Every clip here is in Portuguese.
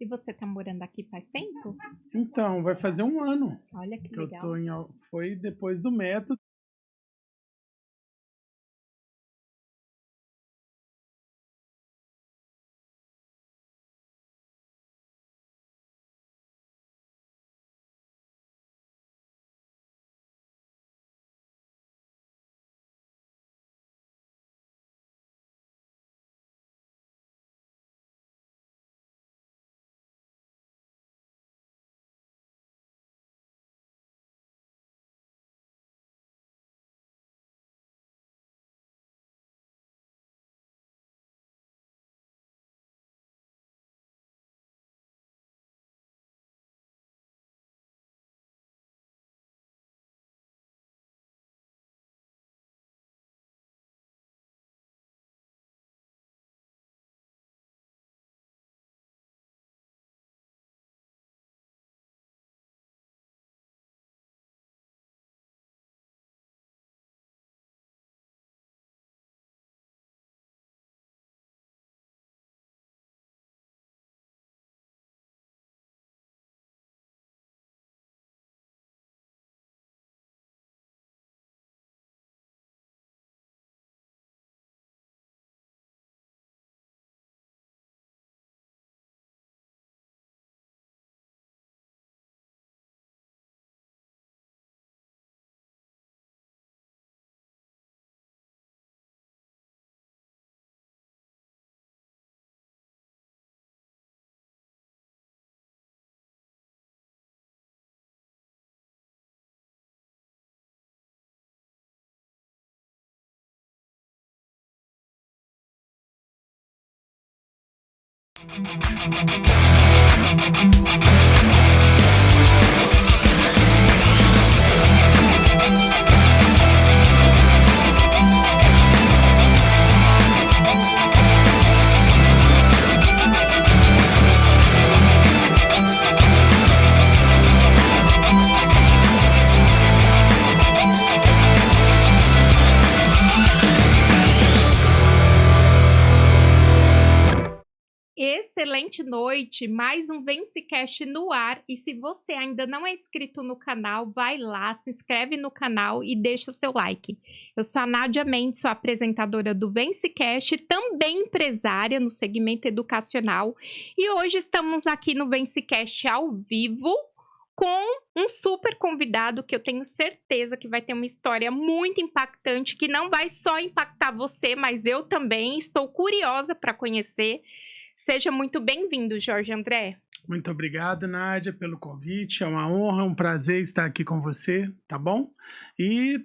E você tá morando aqui faz tempo? Então, vai fazer 1 ano Olha que que eu legal. tô foi depois do método. Excelente noite, mais um VenceCast no ar. E se você ainda não é inscrito no canal, vai lá, se inscreve no canal e deixa seu like. Eu sou a Nádia Mendes, sou apresentadora do VenceCast, também empresária no segmento educacional. E hoje estamos aqui no VenceCast ao vivo com um super convidado que eu tenho certeza que vai ter uma história muito impactante, que não vai só impactar você, mas eu também estou curiosa para conhecer. Seja muito bem-vindo, Jorge André. Muito obrigado, Nádia, pelo convite. É uma honra, um prazer estar aqui com você, tá bom? E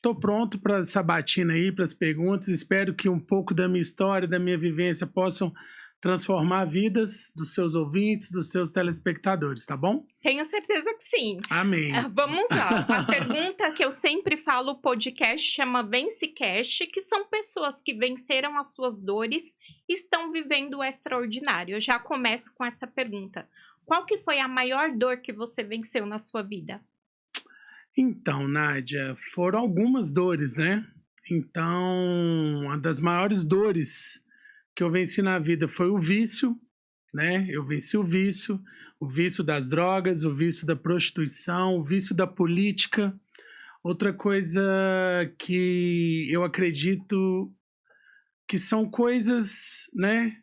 tô pronto para essa batina aí, para as perguntas. Espero que um pouco da minha história, da minha vivência, possam transformar vidas dos seus ouvintes, dos seus telespectadores, tá bom? Tenho certeza que sim. Amém. Vamos lá. A pergunta que eu sempre falo, o podcast chama VenceCast, que são pessoas que venceram as suas dores e estão vivendo o extraordinário. Eu já começo com essa pergunta. Qual que foi a maior dor que você venceu na sua vida? Então, Nádia, foram algumas dores, né? Então, uma das maiores dores que eu venci na vida foi o vício, né? Eu venci o vício das drogas, o vício da prostituição, o vício da política. Outra coisa que eu acredito que são coisas, né,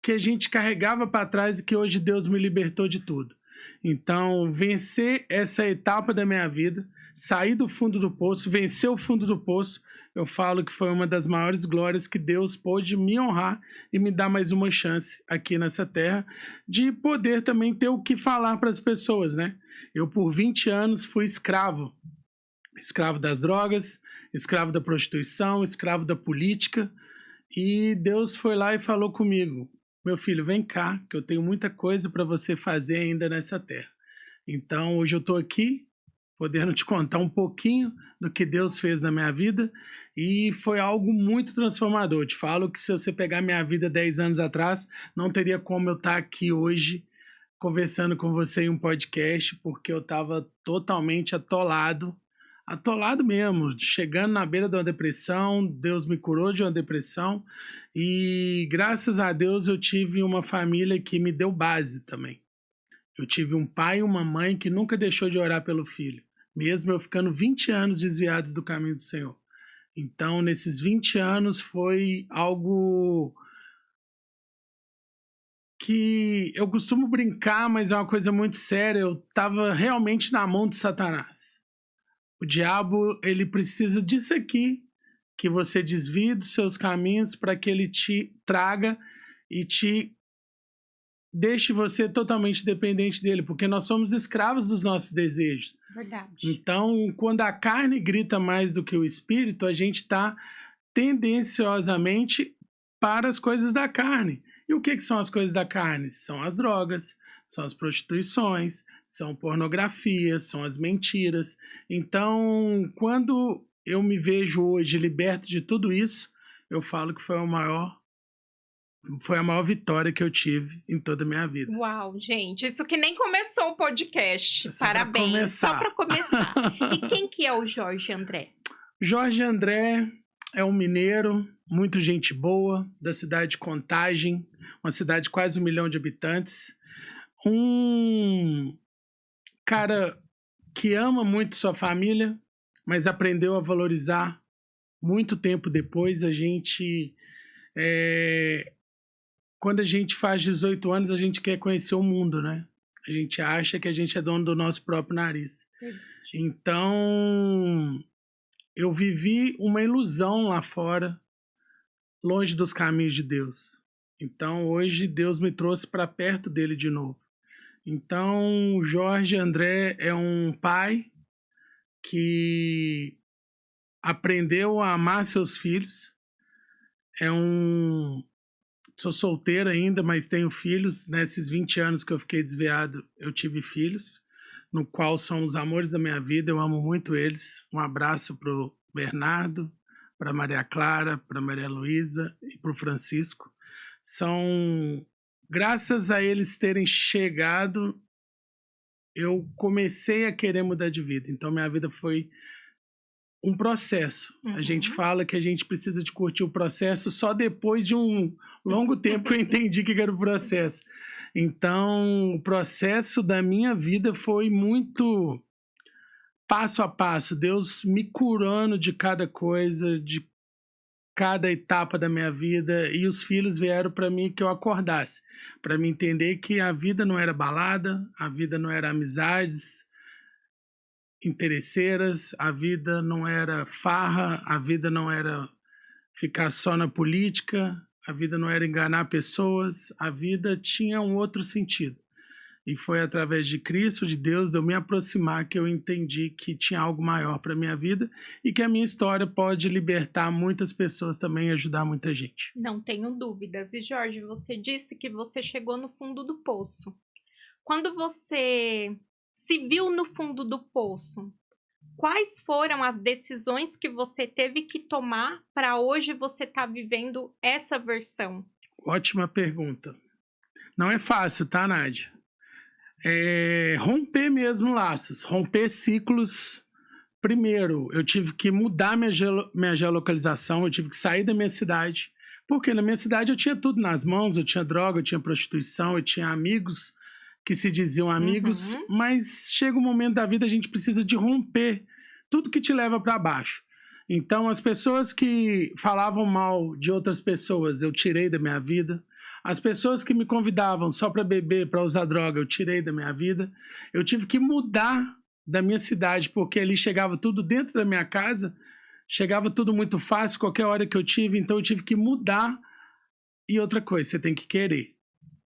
que a gente carregava para trás e que hoje Deus me libertou de tudo. Então, vencer essa etapa da minha vida, sair do fundo do poço, vencer o fundo do poço, eu falo que foi uma das maiores glórias que Deus pôde me honrar e me dar mais uma chance aqui nessa terra de poder também ter o que falar para as pessoas, né? Eu, por 20 anos, fui escravo das drogas, escravo da prostituição, escravo da política, e Deus foi lá e falou comigo: meu filho, vem cá, que eu tenho muita coisa para você fazer ainda nessa terra. Então, hoje eu estou aqui, podendo te contar um pouquinho do que Deus fez na minha vida, e foi algo muito transformador. Eu te falo que se você pegar minha vida 10 anos atrás, não teria como eu estar aqui hoje conversando com você em um podcast, porque eu estava totalmente atolado atolado mesmo, chegando na beira de uma depressão. Deus me curou de uma depressão e graças a Deus eu tive uma família que me deu base também. Eu tive um pai e uma mãe que nunca deixou de orar pelo filho, mesmo eu ficando 20 anos desviados do caminho do Senhor. Então, nesses 20 anos foi algo que eu costumo brincar, mas é uma coisa muito séria. Eu estava realmente na mão de Satanás. O diabo, ele precisa disso aqui, que você desvie dos seus caminhos para que ele te traga e te deixe você totalmente dependente dele, porque nós somos escravos dos nossos desejos. Verdade. Então, quando a carne grita mais do que o espírito, a gente está tendenciosamente para as coisas da carne. E o que são as coisas da carne? São as drogas, são as prostituições, são pornografias, são as mentiras. Então, quando eu me vejo hoje liberto de tudo isso, eu falo que foi a maior vitória que eu tive em toda a minha vida. Uau, gente, isso que nem começou o podcast. Só Parabéns, só para começar. E quem que é o Jorge André? Jorge André é um mineiro, muito gente boa, da cidade de Contagem, uma cidade de quase 1 milhão de habitantes. Um cara que ama muito sua família, mas aprendeu a valorizar muito tempo depois. Quando a gente faz 18 anos, a gente quer conhecer o mundo, né? A gente acha que a gente é dono do nosso próprio nariz. Então, eu vivi uma ilusão lá fora, longe dos caminhos de Deus. Então, hoje, Deus me trouxe para perto dele de novo. Então, o Jorge André é um pai que aprendeu a amar seus filhos. Sou solteiro ainda, mas tenho filhos. Nesses 20 anos que eu fiquei desviado, eu tive filhos, no qual são os amores da minha vida. Eu amo muito eles. Um abraço pro Bernardo, para Maria Clara, para Maria Luísa e pro Francisco. São graças a eles terem chegado, eu comecei a querer mudar de vida. Então minha vida foi um processo. A gente fala que a gente precisa de curtir o processo só depois de um longo tempo que eu entendi que era o processo. Então, o processo da minha vida foi muito passo a passo. Deus me curando de cada coisa, de cada etapa da minha vida. E os filhos vieram para mim que eu acordasse. Para me entender que a vida não era balada, a vida não era amizades interesseiras, a vida não era farra, a vida não era ficar só na política, a vida não era enganar pessoas, a vida tinha um outro sentido. E foi através de Cristo, de Deus, de eu me aproximar, que eu entendi que tinha algo maior para a minha vida e que a minha história pode libertar muitas pessoas também e ajudar muita gente. Não tenho dúvidas. E Jorge, você disse que você chegou no fundo do poço. Quando você se viu no fundo do poço, quais foram as decisões que você teve que tomar para hoje você estar vivendo essa versão? Ótima pergunta. Não é fácil, tá, Nádia? Romper mesmo laços, romper ciclos. Primeiro, eu tive que mudar minha geolocalização, eu tive que sair da minha cidade, porque na minha cidade eu tinha tudo nas mãos, eu tinha droga, eu tinha prostituição, eu tinha amigos que se diziam amigos, mas chega um momento da vida a gente precisa de romper tudo que te leva para baixo. Então, as pessoas que falavam mal de outras pessoas, eu tirei da minha vida. As pessoas que me convidavam só para beber, para usar droga, eu tirei da minha vida. Eu tive que mudar da minha cidade, porque ali chegava tudo dentro da minha casa, chegava tudo muito fácil, qualquer hora que eu tive, então eu tive que mudar. E outra coisa, você tem que querer.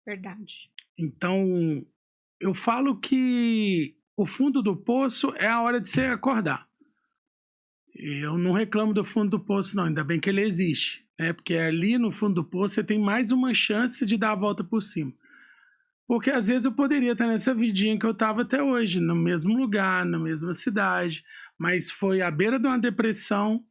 Verdade. Então, eu falo que o fundo do poço é a hora de você acordar. Eu não reclamo do fundo do poço, não. Ainda bem que ele existe, né? Porque ali no fundo do poço você tem mais uma chance de dar a volta por cima. Porque às vezes eu poderia estar nessa vidinha que eu estava até hoje, no mesmo lugar, na mesma cidade, mas foi à beira de uma depressão,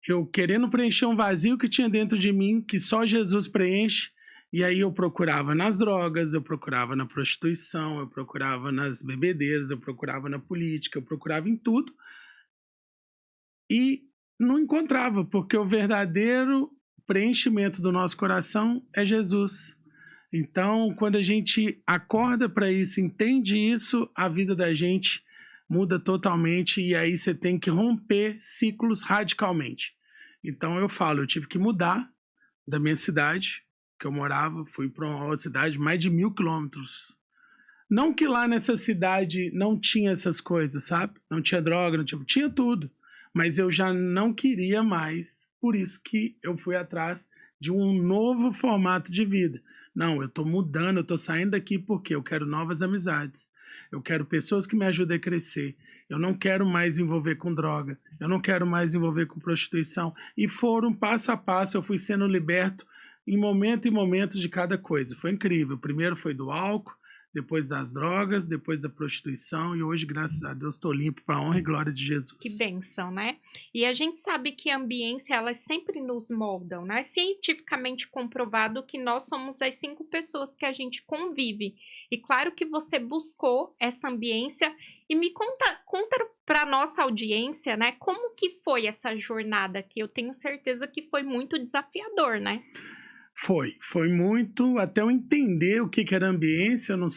eu querendo preencher um vazio que tinha dentro de mim, que só Jesus preenche. E aí eu procurava nas drogas, eu procurava na prostituição, eu procurava nas bebedeiras, eu procurava na política, eu procurava em tudo. e não encontrava, porque o verdadeiro preenchimento do nosso coração é Jesus. Então, quando a gente acorda para isso, entende isso, a vida da gente muda totalmente e aí você tem que romper ciclos radicalmente. Então, eu falo, eu tive que mudar da minha cidade, que eu morava, fui para uma outra cidade, mais de 1.000 quilômetros. Não que lá nessa cidade não tinha essas coisas, sabe? Não tinha droga, não tinha tudo. Mas eu já não queria mais, por isso que eu fui atrás de um novo formato de vida. Não, eu tô mudando, eu tô saindo daqui porque eu quero novas amizades. Eu quero pessoas que me ajudem a crescer. Eu não quero mais envolver com droga. Eu não quero mais envolver com prostituição. E foram passo a passo, eu fui sendo liberto em momento de cada coisa. Foi incrível. Primeiro foi do álcool, depois das drogas, depois da prostituição e hoje, graças a Deus, estou limpo para a honra e glória de Jesus. Que bênção, né? E a gente sabe que a ambiência, elas sempre nos moldam, né? Cientificamente comprovado que nós somos as 5 pessoas que a gente convive. E claro que você buscou essa ambiência e me conta para nossa audiência, né? Como que foi essa jornada que eu tenho certeza que foi muito desafiador, né? Foi muito, até eu entender o que era ambiência, eu não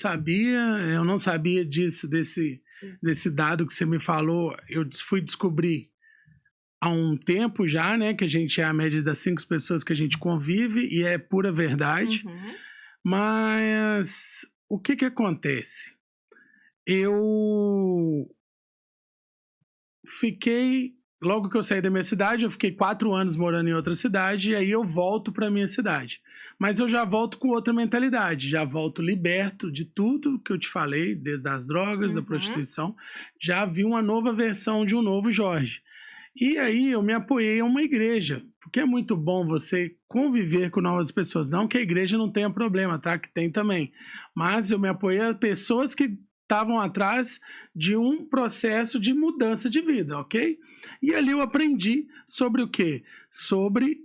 sabia desse dado que você me falou, eu fui descobrir há um tempo já, né, que a gente é a média das 5 pessoas que a gente convive, e é pura verdade, mas o que acontece? Eu fiquei... Logo que eu saí da minha cidade, eu fiquei 4 anos morando em outra cidade, e aí eu volto para minha cidade. Mas eu já volto com outra mentalidade, já volto liberto de tudo que eu te falei, desde as drogas, da prostituição, já vi uma nova versão de um novo Jorge. E aí eu me apoiei a uma igreja, porque é muito bom você conviver com novas pessoas. Não que a igreja não tenha problema, tá? Que tem também. Mas eu me apoiei a pessoas que estavam atrás de um processo de mudança de vida, ok? E ali eu aprendi sobre o quê? Sobre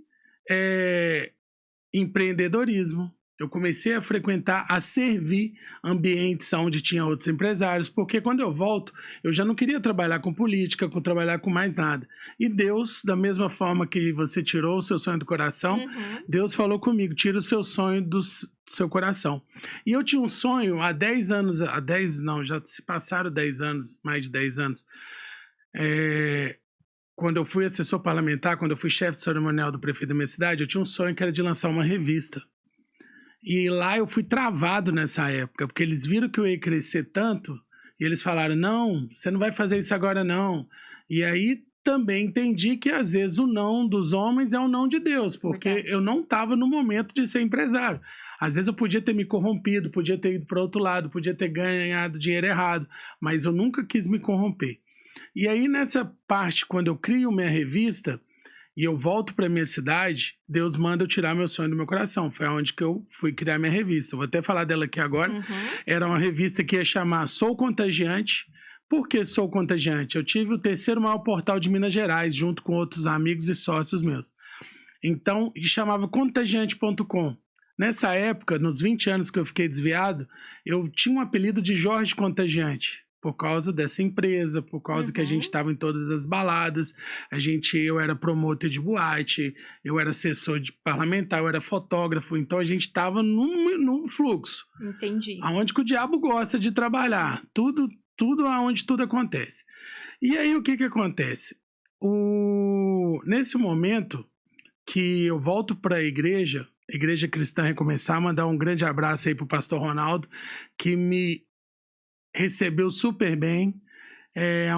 empreendedorismo. Eu comecei a frequentar, a servir ambientes onde tinha outros empresários, porque quando eu volto, eu já não queria trabalhar com política, trabalhar com mais nada. E Deus, da mesma forma que você tirou o seu sonho do coração, Deus falou comigo, tira o seu sonho do seu coração. E eu tinha um sonho há 10 anos, já se passaram 10 anos, mais de 10 anos, quando eu fui assessor parlamentar, quando eu fui chefe de cerimonial do prefeito da minha cidade, eu tinha um sonho que era de lançar uma revista. E lá eu fui travado nessa época, porque eles viram que eu ia crescer tanto, e eles falaram, não, você não vai fazer isso agora não. E aí também entendi que às vezes o não dos homens é o não de Deus, porque eu não estava no momento de ser empresário. Às vezes eu podia ter me corrompido, podia ter ido para outro lado, podia ter ganhado dinheiro errado, mas eu nunca quis me corromper. E aí nessa parte, quando eu crio minha revista e eu volto para minha cidade, Deus manda eu tirar meu sonho do meu coração. Foi onde que eu fui criar minha revista. Vou até falar dela aqui agora. Era uma revista que ia chamar Sou Contagiante. Por que Sou Contagiante? Eu tive o 3º maior portal de Minas Gerais, junto com outros amigos e sócios meus. Então, chamava contagiante.com. Nessa época, nos 20 anos que eu fiquei desviado, eu tinha um apelido de Jorge Contagiante. Por causa dessa empresa, por causa que a gente estava em todas as baladas, eu era promotor de boate, eu era assessor de parlamentar, eu era fotógrafo, então a gente estava num fluxo. Entendi. Aonde que o diabo gosta de trabalhar, tudo aonde tudo acontece. E aí o que acontece? Nesse momento que eu volto para a Igreja Cristã Recomeçar, mandar um grande abraço aí pro pastor Ronaldo, que me recebeu super bem,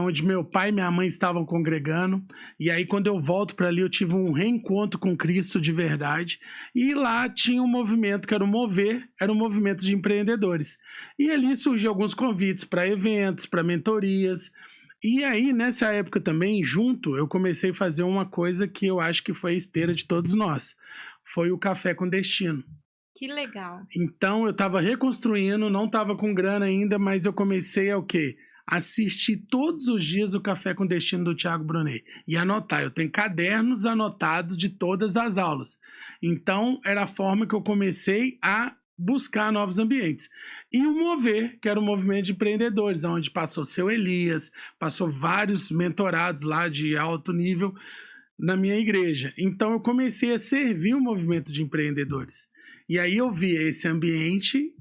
onde meu pai e minha mãe estavam congregando, e aí quando eu volto para ali eu tive um reencontro com Cristo de verdade, e lá tinha um movimento que era o Mover, era um movimento de empreendedores, e ali surgiu alguns convites para eventos, para mentorias, e aí nessa época também, junto, eu comecei a fazer uma coisa que eu acho que foi a esteira de todos nós, foi o Café com Destino. Que legal. Então, eu estava reconstruindo, não estava com grana ainda, mas eu comecei a o quê? Assistir todos os dias o Café com Destino do Thiago Brunet. E anotar. Eu tenho cadernos anotados de todas as aulas. Então, era a forma que eu comecei a buscar novos ambientes. E o Mover, que era o movimento de empreendedores, onde passou seu Elias, passou vários mentorados lá de alto nível na minha igreja. Então eu comecei a servir o movimento de empreendedores. E aí eu vi esse ambiente,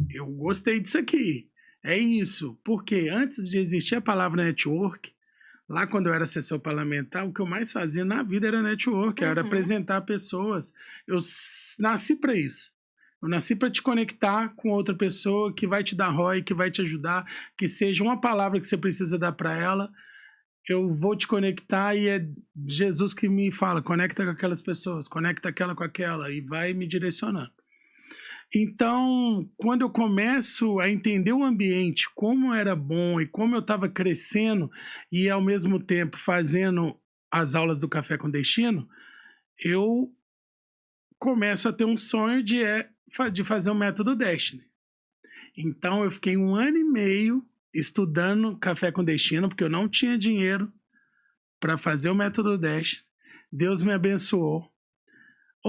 eu gostei disso aqui. É isso, porque antes de existir a palavra network, lá quando eu era assessor parlamentar, o que eu mais fazia na vida era network, era apresentar pessoas. Eu nasci para isso. Eu nasci para te conectar com outra pessoa que vai te dar ROI, que vai te ajudar, que seja uma palavra que você precisa dar para ela. Eu vou te conectar e é Jesus que me fala, conecta com aquelas pessoas, conecta aquela com aquela e vai me direcionando. Então, quando eu começo a entender o ambiente, como era bom e como eu estava crescendo e ao mesmo tempo fazendo as aulas do Café com Destino, eu começo a ter um sonho de fazer o método Destiny. Então, eu fiquei 1 ano e meio estudando Café com Destino, porque eu não tinha dinheiro para fazer o método Destiny. Deus me abençoou.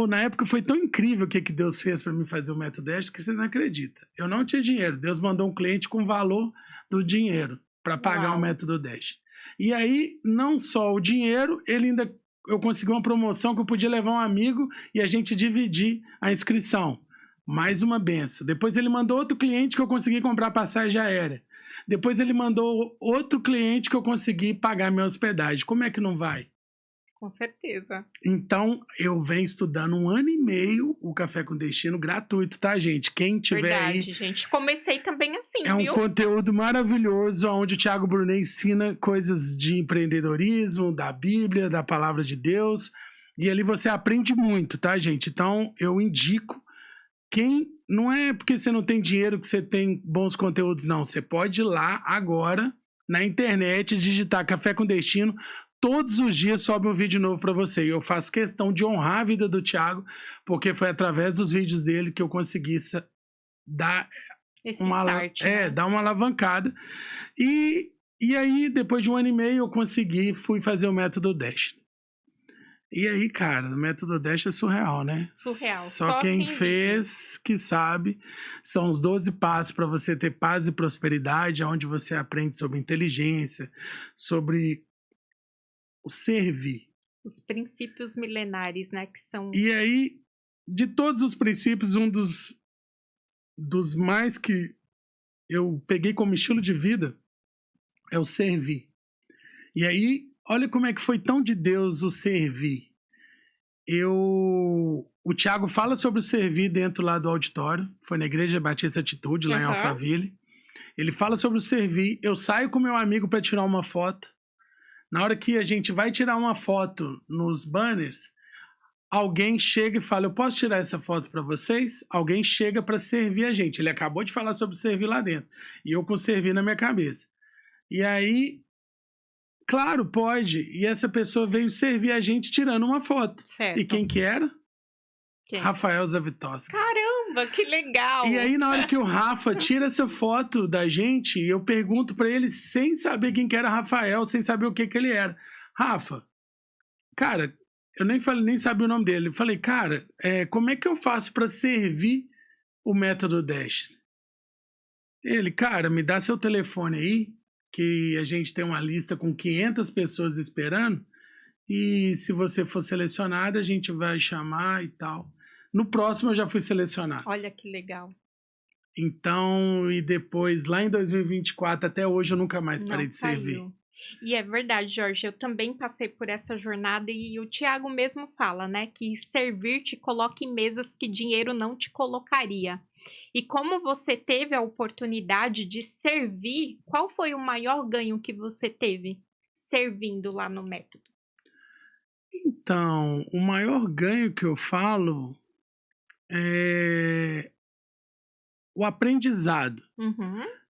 Na época foi tão incrível o que Deus fez para mim fazer o método Destiny que você não acredita. Eu não tinha dinheiro. Deus mandou um cliente com o valor do dinheiro para pagar o método Destiny. E aí, não só o dinheiro, eu consegui uma promoção que eu podia levar um amigo e a gente dividir a inscrição. Mais uma benção. Depois ele mandou outro cliente que eu consegui comprar passagem aérea. Depois ele mandou outro cliente que eu consegui pagar minha hospedagem. Como é que não vai? Com certeza. Então, eu venho estudando 1 ano e meio o Café com Destino gratuito, tá, gente? Quem tiver Verdade, gente. Comecei também assim, viu? viu? Um conteúdo maravilhoso, onde o Thiago Brunet ensina coisas de empreendedorismo, da Bíblia, da Palavra de Deus. E ali você aprende muito, tá, gente? Então, eu indico. Não é porque você não tem dinheiro que você tem bons conteúdos, não. Você pode ir lá agora, na internet, digitar Café com Destino. Todos os dias sobe um vídeo novo para você. E eu faço questão de honrar a vida do Thiago, porque foi através dos vídeos dele que eu consegui dar dar uma alavancada. E aí, depois de 1 ano e meio, eu fui fazer o método Destiny. E aí, cara, o método Destiny é surreal, né? Surreal. Só quem fez que sabe. São os 12 passos para você ter paz e prosperidade, onde você aprende sobre inteligência, sobre o servir. Os princípios milenares, né? Que são... E aí, de todos os princípios, um dos mais que eu peguei como estilo de vida é o servir. E aí, olha como é que foi tão de Deus o servir. O Thiago fala sobre o servir dentro lá do auditório. Foi na Igreja Batista Atitude, lá em Alphaville. Ele fala sobre o servir. Eu saio com meu amigo para tirar uma foto. Na hora que a gente vai tirar uma foto nos banners, alguém chega e fala, eu posso tirar essa foto para vocês? Alguém chega para servir a gente. Ele acabou de falar sobre servir lá dentro. E eu com servir na minha cabeça. E aí, claro, pode. E essa pessoa veio servir a gente tirando uma foto. Certo. E quem que era? Quem? Rafael Zavitoski. Caramba, que legal! E aí, na hora que o Rafa tira essa foto da gente, eu pergunto pra ele, sem saber quem que era Rafael, sem saber o que ele era. Rafa, cara, eu nem sabia o nome dele. Eu falei, cara, como é que eu faço pra servir o método Destiny? Ele, cara, me dá seu telefone aí, que a gente tem uma lista com 500 pessoas esperando, e se você for selecionado, a gente vai chamar e tal. No próximo eu já fui selecionado. Olha que legal. Então, e depois, lá em 2024, até hoje eu nunca mais parei de servir. E é verdade, Jorge, eu também passei por essa jornada e o Thiago mesmo fala, né, que servir te coloca em mesas que dinheiro não te colocaria. E como você teve a oportunidade de servir, qual foi o maior ganho que você teve servindo lá no método? Então, o maior ganho que eu falo é o aprendizado.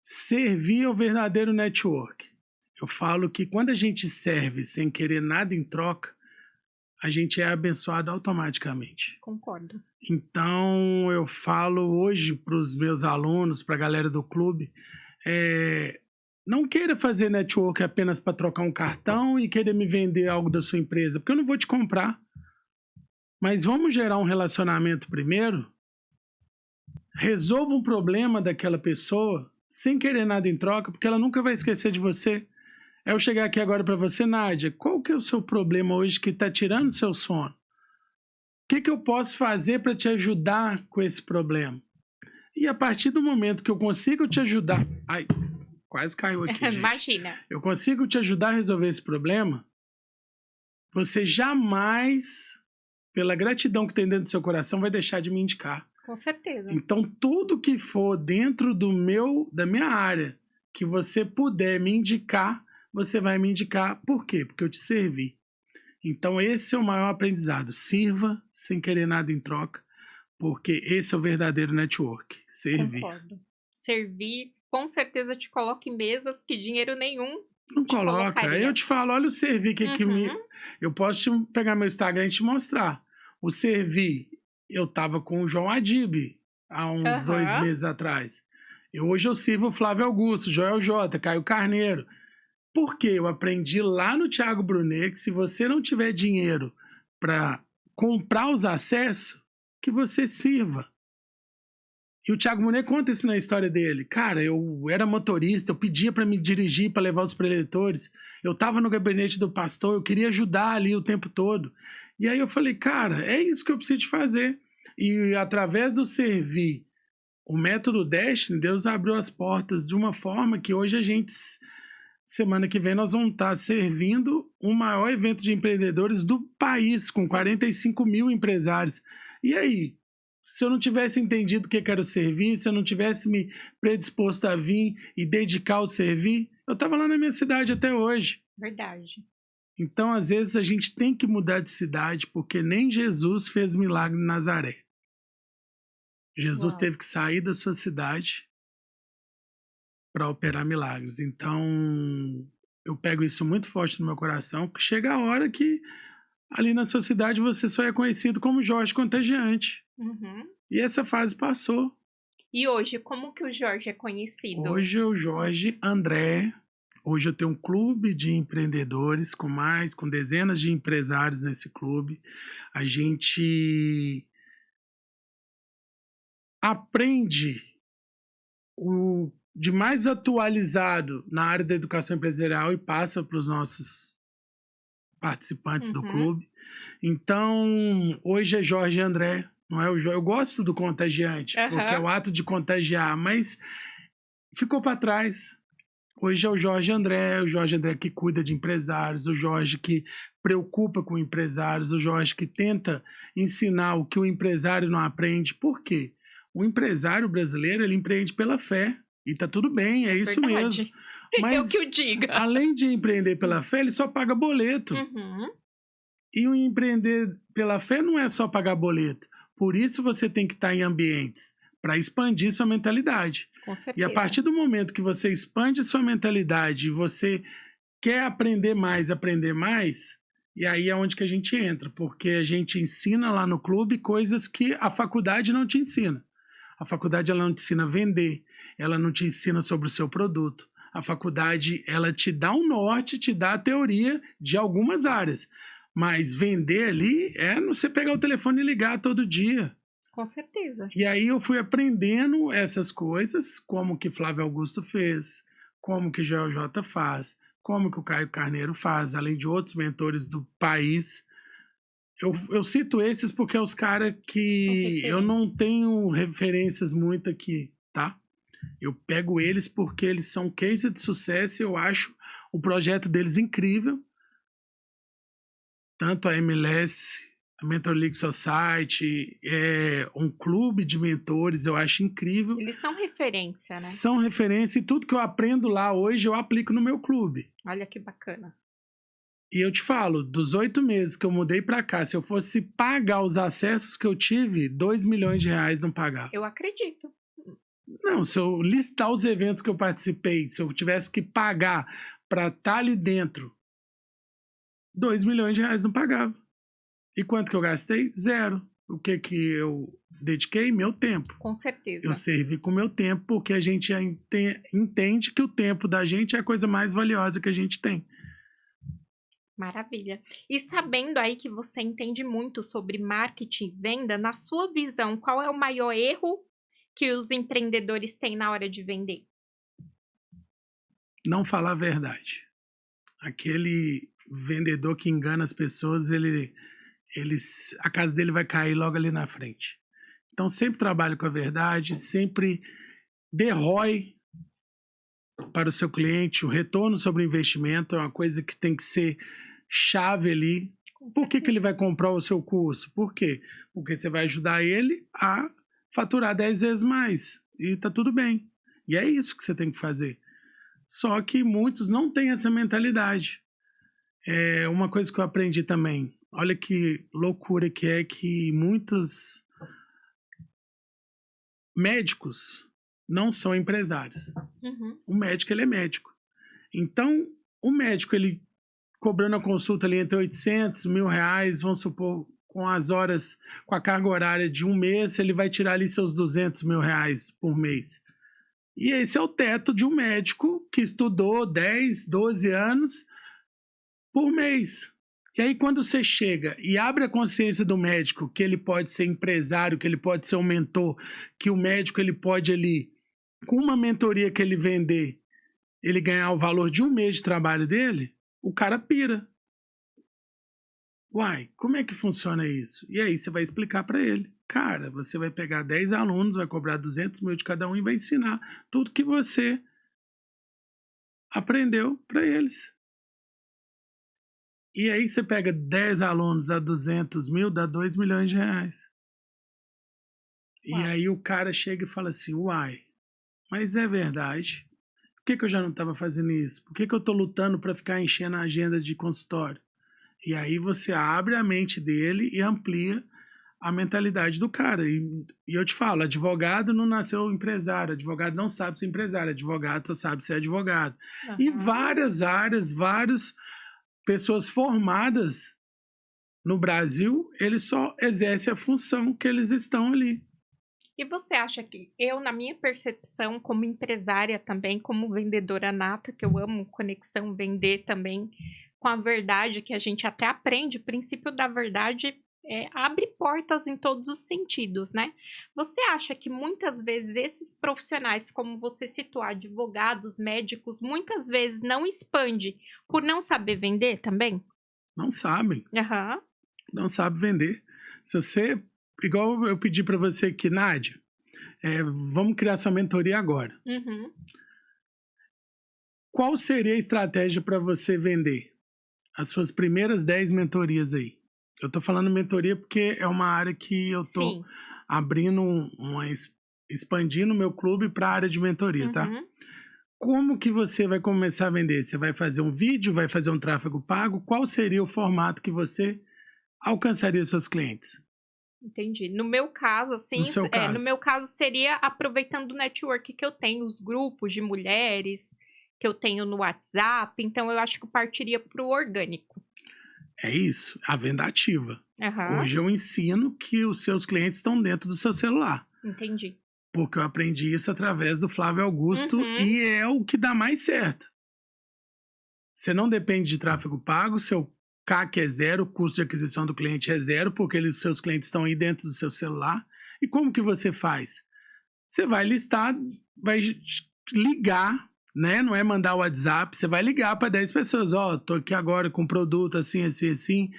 Servir é o verdadeiro network. Eu falo que quando a gente serve sem querer nada em troca, a gente é abençoado automaticamente. Concordo. Então, eu falo hoje para os meus alunos, para a galera do clube, não queira fazer network apenas para trocar um cartão e querer me vender algo da sua empresa, porque eu não vou te comprar. Mas vamos gerar um relacionamento primeiro? resolva um problema daquela pessoa sem querer nada em troca, porque ela nunca vai esquecer de você. É eu chegar aqui agora para você, Nádia, qual que é o seu problema hoje que está tirando seu sono? O que eu posso fazer para te ajudar com esse problema? E a partir do momento que eu consigo te ajudar... Ai, quase caiu aqui, gente. Imagina. Eu consigo te ajudar a resolver esse problema, você jamais, pela gratidão que tem dentro do seu coração, vai deixar de me indicar. Com certeza. Então, tudo que for dentro da minha área, que você puder me indicar, você vai me indicar. Por quê? Porque eu te servi. Então, esse é o maior aprendizado. Sirva sem querer nada em troca, porque esse é o verdadeiro network. Servir. Concordo. Servir, com certeza, te coloca em mesas que dinheiro nenhum Não te coloca. colocaria. Eu te falo, olha o servir que me... Uhum. Eu posso pegar meu Instagram e te mostrar. O servir, eu tava com o João Adib há uns 2 meses atrás. Hoje eu sirvo o Flávio Augusto, Joel J, Caio Carneiro. Porque eu aprendi lá no Thiago Brunet que se você não tiver dinheiro para comprar os acessos, que você sirva. E o Thiago Brunet conta isso na história dele. Cara, eu era motorista, eu pedia para me dirigir, para levar os preletores. Eu estava no gabinete do pastor, eu queria ajudar ali o tempo todo. E aí eu falei, cara, é isso que eu preciso de fazer. E através do servir, o método Destiny, Deus abriu as portas de uma forma que hoje a gente... Semana que vem nós vamos estar servindo o maior evento de empreendedores do país, com 45 mil empresários. E aí, se eu não tivesse entendido o que era o servir, se eu não tivesse me predisposto a vir e dedicar ao servir, eu estava lá na minha cidade até hoje. Verdade. Então, às vezes, a gente tem que mudar de cidade, porque nem Jesus fez milagre em Nazaré. Jesus teve que sair da sua cidade para operar milagres. Então, eu pego isso muito forte no meu coração, porque chega a hora que ali na sua cidade você só é conhecido como Jorge Contagiante. Uhum. E essa fase passou. E hoje, como que o Jorge é conhecido? Hoje é o Jorge André. Hoje eu tenho um clube de empreendedores com dezenas de empresários nesse clube. A gente aprende o de mais atualizado na área da educação empresarial e passa para os nossos participantes do clube. Então, hoje é Jorge André, não é o Jorge. Eu gosto do contagiante, porque é o ato de contagiar, mas ficou para trás. Hoje é o Jorge André que cuida de empresários, o Jorge que preocupa com empresários, o Jorge que tenta ensinar o que o empresário não aprende. Por quê? O empresário brasileiro, ele empreende pela fé. E tá tudo bem, é isso mesmo. Mas, eu que o diga. Além de empreender pela fé, ele só paga boleto. E o empreender pela fé não é só pagar boleto. Por isso você tem que estar em ambientes para expandir sua mentalidade. Com certeza. E a partir do momento que você expande sua mentalidade e você quer aprender mais, e aí é onde que a gente entra. Porque a gente ensina lá no clube coisas que a faculdade não te ensina. A faculdade ela não te ensina a vender. Ela não te ensina sobre o seu produto. A faculdade, ela te dá um norte, te dá a teoria de algumas áreas. Mas vender ali é você pegar o telefone e ligar todo dia. Com certeza. E aí eu fui aprendendo essas coisas, como que Flávio Augusto fez, como que Joel J faz, como que o Caio Carneiro faz, além de outros mentores do país. Eu cito esses porque é os caras que eu não tenho referências muito aqui, tá? Eu pego eles porque eles são case de sucesso e eu acho o projeto deles incrível. Tanto a MLS, a Mentor League Society, um clube de mentores, eu acho incrível. Eles são referência, né? São referência e tudo que eu aprendo lá hoje eu aplico no meu clube. Olha que bacana. E eu te falo, dos 8 meses que eu mudei pra cá, se eu fosse pagar os acessos que eu tive, 2 milhões de reais não pagava. Eu acredito. Não, se eu listar os eventos que eu participei, se eu tivesse que pagar para estar ali dentro, 2 milhões de reais não pagava. E quanto que eu gastei? 0. O que eu dediquei? Meu tempo. Com certeza. Eu servi com o meu tempo, porque a gente entende que o tempo da gente é a coisa mais valiosa que a gente tem. Maravilha. E sabendo aí que você entende muito sobre marketing e venda, na sua visão, qual é o maior erro que os empreendedores têm na hora de vender? Não falar a verdade. Aquele vendedor que engana as pessoas, a casa dele vai cair logo ali na frente. Então, sempre trabalhe com a verdade, sempre dê ROI para o seu cliente. O retorno sobre o investimento é uma coisa que tem que ser chave ali. Por que ele vai comprar o seu curso? Por quê? Porque você vai ajudar ele a faturar 10 vezes mais. E tá tudo bem. E é isso que você tem que fazer. Só que muitos não têm essa mentalidade. É uma coisa que eu aprendi também. Olha que loucura que é que muitos médicos não são empresários. O médico, ele é médico. Então, o médico, ele cobrando a consulta ali entre 800, R$1.000, vamos supor, com as horas, com a carga horária de um mês, ele vai tirar ali seus R$200 mil por mês. E esse é o teto de um médico que estudou 10, 12 anos por mês. E aí, quando você chega e abre a consciência do médico que ele pode ser empresário, que ele pode ser um mentor, que o médico ele pode ali, com uma mentoria que ele vender, ele ganhar o valor de um mês de trabalho dele, o cara pira. Uai, como é que funciona isso? E aí você vai explicar para ele. Cara, você vai pegar 10 alunos, vai cobrar 200 mil de cada um e vai ensinar tudo que você aprendeu para eles. E aí você pega 10 alunos a 200 mil, dá 2 milhões de reais. E aí o cara chega e fala assim, uai, mas é verdade. Por que eu já não estava fazendo isso? Por que eu estou lutando para ficar enchendo a agenda de consultório? E aí você abre a mente dele e amplia a mentalidade do cara. E eu te falo, advogado não nasceu empresário, advogado não sabe ser empresário, advogado só sabe ser advogado. E várias áreas, várias pessoas formadas no Brasil, eles só exercem a função que eles estão ali. E você acha que na minha percepção, como empresária também, como vendedora nata, que eu amo conexão, vender também com a verdade, que a gente até aprende, o princípio da verdade abre portas em todos os sentidos, né? Você acha que muitas vezes esses profissionais, como você citou, advogados, médicos, muitas vezes não expande por não saber vender também? Não sabem. Não sabe vender. Se você, igual eu pedi para você aqui, Nádia, vamos criar sua mentoria agora. Qual seria a estratégia para você vender as suas primeiras 10 mentorias aí? Eu tô falando mentoria porque é uma área que eu tô abrindo, expandindo o meu clube para a área de mentoria, tá? Como que você vai começar a vender? Você vai fazer um vídeo, vai fazer um tráfego pago? Qual seria o formato que você alcançaria seus clientes? Entendi. No meu caso, assim, no meu caso seria aproveitando o network que eu tenho, os grupos de mulheres que eu tenho no WhatsApp, então eu acho que eu partiria para o orgânico. É isso, a venda ativa. Hoje eu ensino que os seus clientes estão dentro do seu celular. Entendi. Porque eu aprendi isso através do Flávio Augusto e é o que dá mais certo. Você não depende de tráfego pago, seu CAC é zero, o custo de aquisição do cliente é zero, porque os seus clientes estão aí dentro do seu celular. E como que você faz? Você vai listar, vai ligar, né? Não é mandar o WhatsApp, você vai ligar para 10 pessoas. Tô aqui agora com um produto assim, assim, assim.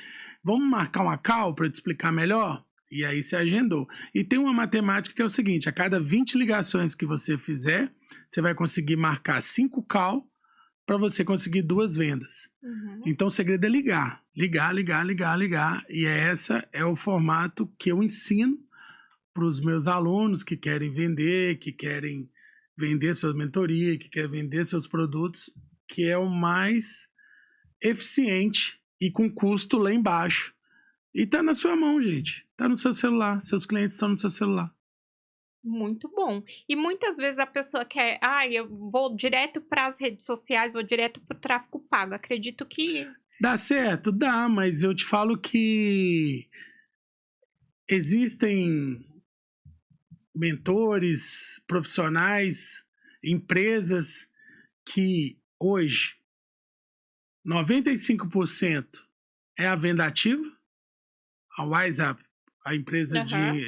Vamos marcar uma call para te explicar melhor? E aí você agendou. E tem uma matemática que é o seguinte, a cada 20 ligações que você fizer, você vai conseguir marcar 5 call para você conseguir 2 vendas. Então o segredo é ligar. Ligar, ligar, ligar, ligar. E esse é o formato que eu ensino para os meus alunos que querem vender sua mentoria, que querem vender seus produtos, que é o mais eficiente e com custo lá embaixo. E tá na sua mão, gente. Tá no seu celular. Seus clientes estão no seu celular. Muito bom. E muitas vezes a pessoa quer, eu vou direto para as redes sociais, vou direto para o tráfego pago. Acredito que... Dá certo? Dá, mas eu te falo que existem mentores, profissionais, empresas que hoje 95% é a venda ativa. A WhatsApp a empresa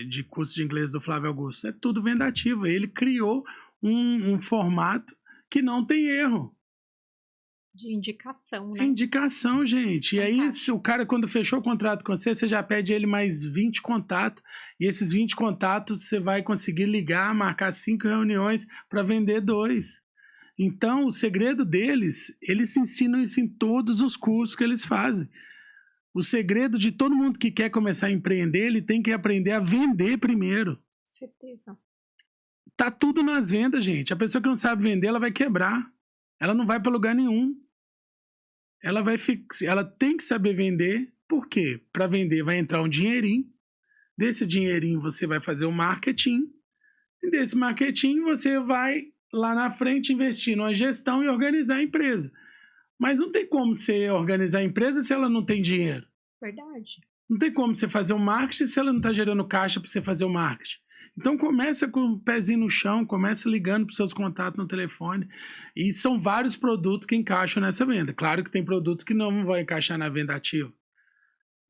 de curso de inglês do Flávio Augusto. É tudo venda ativa. Ele criou um formato que não tem erro. De indicação, né? Indicação, gente. E aí, o cara, quando fechou o contrato com você, você já pede ele mais 20 contatos. E esses 20 contatos, você vai conseguir ligar, marcar 5 reuniões para vender 2. Então, o segredo deles, eles ensinam isso em todos os cursos que eles fazem. O segredo de todo mundo que quer começar a empreender, ele tem que aprender a vender primeiro. Certeza. Tá tudo nas vendas, gente. A pessoa que não sabe vender, ela vai quebrar. Ela não vai para lugar nenhum. Ela tem que saber vender. Por quê? Para vender vai entrar um dinheirinho. Desse dinheirinho você vai fazer o marketing. E desse marketing você vai lá na frente investir numa gestão e organizar a empresa. Mas não tem como você organizar a empresa se ela não tem dinheiro. Verdade. Não tem como você fazer o marketing se ela não está gerando caixa para você fazer o marketing. Então começa com o pezinho no chão, começa ligando para os seus contatos no telefone. E são vários produtos que encaixam nessa venda. Claro que tem produtos que não vão encaixar na venda ativa.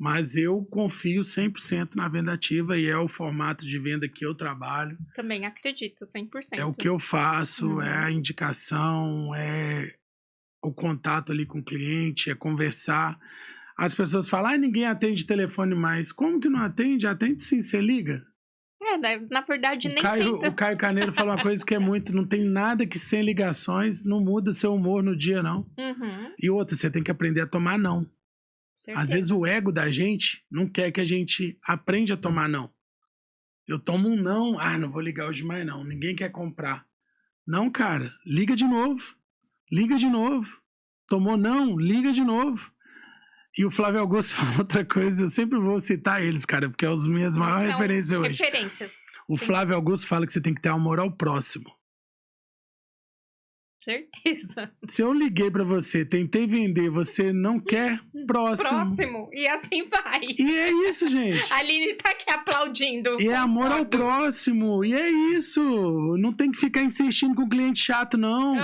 Mas eu confio 100% na venda ativa e é o formato de venda que eu trabalho. Também acredito, 100%. É o que eu faço, é a indicação, é o contato ali com o cliente, é conversar. As pessoas falam, ninguém atende telefone mais. Como que não atende? Atende sim, você liga. Na verdade, nem O Caio Carneiro fala uma coisa que é muito, não tem nada que sem ligações não muda seu humor no dia, não. E outra, você tem que aprender a tomar não. Certeza. Às vezes o ego da gente não quer que a gente aprenda a tomar não. Eu tomo um não, não vou ligar hoje mais não, ninguém quer comprar. Não, cara, liga de novo. Liga de novo. Tomou não, liga de novo. E o Flávio Augusto fala outra coisa, eu sempre vou citar eles, cara, porque é as minhas maiores referências hoje. O Flávio Augusto fala que você tem que ter amor ao próximo. Certeza. Se eu liguei pra você, tentei vender, você não quer, próximo. E assim vai. E é isso, gente. A Aline tá aqui aplaudindo. E é amor ao próximo. E é isso. Não tem que ficar insistindo com cliente chato, não.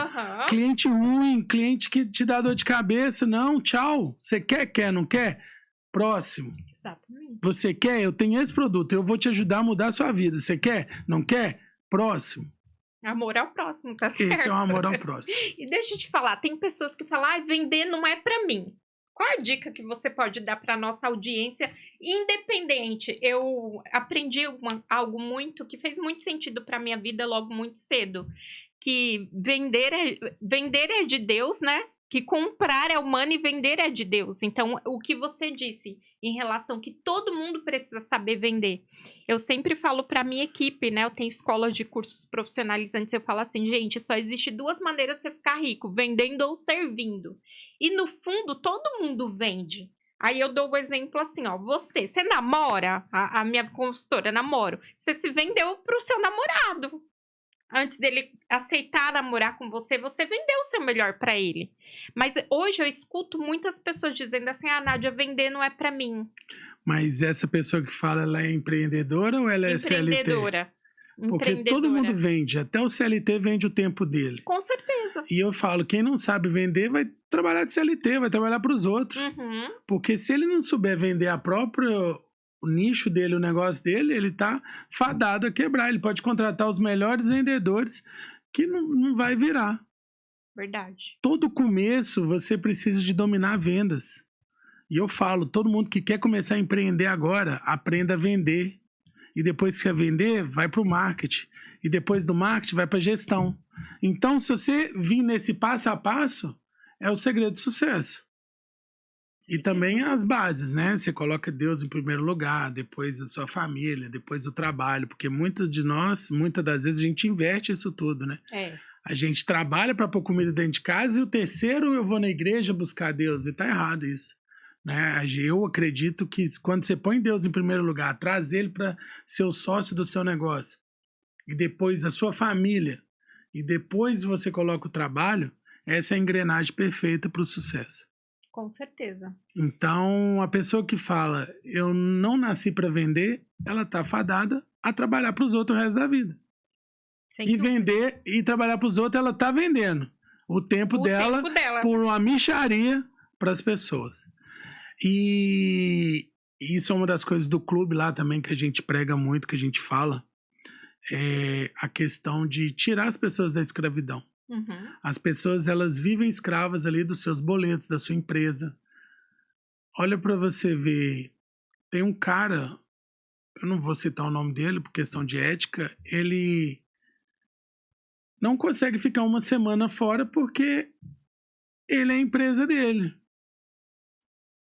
Cliente ruim, cliente que te dá dor de cabeça. Não, tchau. Você quer, não quer? Próximo. Exatamente. Você quer? Eu tenho esse produto. Eu vou te ajudar a mudar a sua vida. Você quer? Não quer? Próximo. Amor ao próximo, tá certo? Esse é o amor ao próximo. E deixa eu te falar, tem pessoas que falam, vender não é pra mim. Qual a dica que você pode dar pra nossa audiência independente? Eu aprendi algo muito, que fez muito sentido pra minha vida logo muito cedo. Que vender é de Deus, né? Que comprar é humano e vender é de Deus. Então, o que você disse em relação que todo mundo precisa saber vender. Eu sempre falo para minha equipe, né? Eu tenho escola de cursos profissionalizantes. Eu falo assim, gente, só existe 2 maneiras de você ficar rico, vendendo ou servindo. E no fundo, todo mundo vende. Aí eu dou o exemplo assim, ó. Você namora, a minha consultora namoro. Você se vendeu pro seu namorado. Antes dele aceitar namorar com você, você vendeu o seu melhor para ele. Mas hoje eu escuto muitas pessoas dizendo assim, Nádia, vender não é para mim. Mas essa pessoa que fala, ela é empreendedora ou ela é CLT? Empreendedora. Porque todo mundo vende, até o CLT vende o tempo dele. Com certeza. E eu falo, quem não sabe vender vai trabalhar de CLT, vai trabalhar para os outros. Porque se ele não souber vender o nicho dele, o negócio dele, ele tá fadado a quebrar. Ele pode contratar os melhores vendedores que não vai virar. Verdade. Todo começo você precisa de dominar vendas. E eu falo, todo mundo que quer começar a empreender agora, aprenda a vender. E depois que quer vender, vai para o marketing. E depois do marketing, vai para a gestão. Então, se você vir nesse passo a passo, é o segredo do sucesso. E também as bases, né? Você coloca Deus em primeiro lugar, depois a sua família, depois o trabalho. Porque muitas das vezes, a gente inverte isso tudo, né? A gente trabalha para pôr comida dentro de casa e o terceiro eu vou na igreja buscar Deus. E tá errado isso. Né? Eu acredito que quando você põe Deus em primeiro lugar, traz ele para ser o sócio do seu negócio, e depois a sua família, e depois você coloca o trabalho, essa é a engrenagem perfeita para o sucesso. Com certeza. Então, a pessoa que fala, eu não nasci para vender, ela tá fadada a trabalhar para os outros o resto da vida. E vender e trabalhar para os outros, ela tá vendendo o tempo dela por uma mixaria para as pessoas. E E isso é uma das coisas do clube lá também que a gente prega muito, que a gente fala, é a questão de tirar as pessoas da escravidão. Uhum. As pessoas, elas vivem escravas ali dos seus boletos, da sua empresa. Olha para você ver, tem um cara, eu não vou citar o nome dele por questão de ética, ele não consegue ficar uma semana fora porque ele é a empresa dele.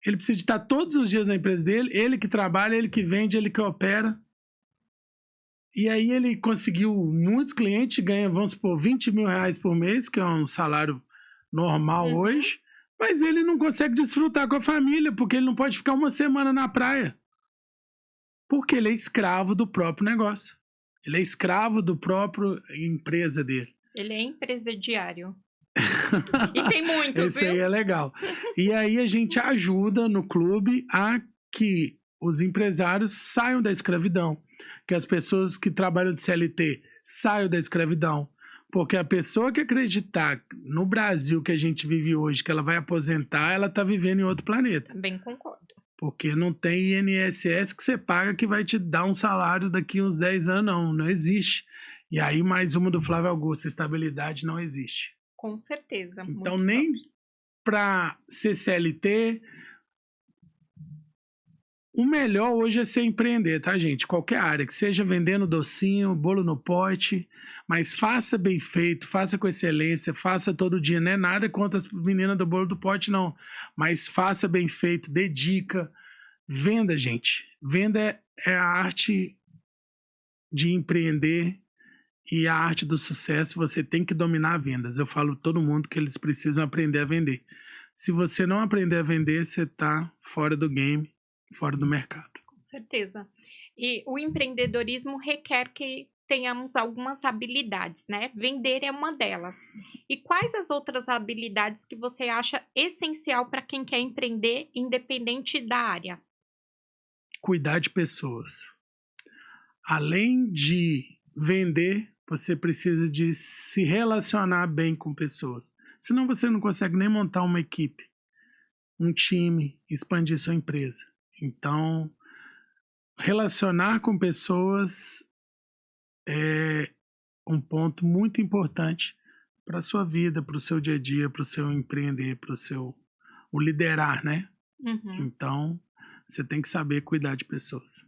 Ele precisa de estar todos os dias na empresa dele, ele que trabalha, ele que vende, ele que opera. E aí ele conseguiu muitos clientes, ganha, vamos supor, 20 mil reais por mês, que é um salário normal hoje, mas ele não consegue desfrutar com a família, porque ele não pode ficar uma semana na praia. Porque ele é escravo do próprio negócio. Ele é escravo do próprio empresa dele. Ele é empresariário. E tem muitos, Isso aí é legal. E aí a gente ajuda no clube a que os empresários saiam da escravidão. Que as pessoas que trabalham de CLT saiam da escravidão. Porque a pessoa que acreditar no Brasil que a gente vive hoje, que ela vai aposentar, ela está vivendo em outro planeta. Também concordo. Porque não tem INSS que você paga que vai te dar um salário daqui uns 10 anos, não existe. E aí mais uma do Flávio Augusto, estabilidade não existe. Com certeza. Então nem para ser CLT, o melhor hoje é ser empreender, tá, gente? Qualquer área, que seja vendendo docinho, bolo no pote, mas faça bem feito, faça com excelência, faça todo dia. Não é nada contra as meninas do bolo do pote, não. Mas faça bem feito, dê dica. Venda, gente. Venda é a arte de empreender e a arte do sucesso. Você tem que dominar vendas. Eu falo para todo mundo que eles precisam aprender a vender. Se você não aprender a vender, você tá fora do game, fora do mercado. Com certeza. E o empreendedorismo requer que tenhamos algumas habilidades, né? Vender é uma delas. E quais as outras habilidades que você acha essencial para quem quer empreender, independente da área? Cuidar de pessoas. Além de vender, você precisa de se relacionar bem com pessoas. Senão você não consegue nem montar uma equipe, um time, expandir sua empresa. Então, relacionar com pessoas é um ponto muito importante para a sua vida, para o seu dia a dia, para o seu empreender, para o liderar, né? Então, você tem que saber cuidar de pessoas.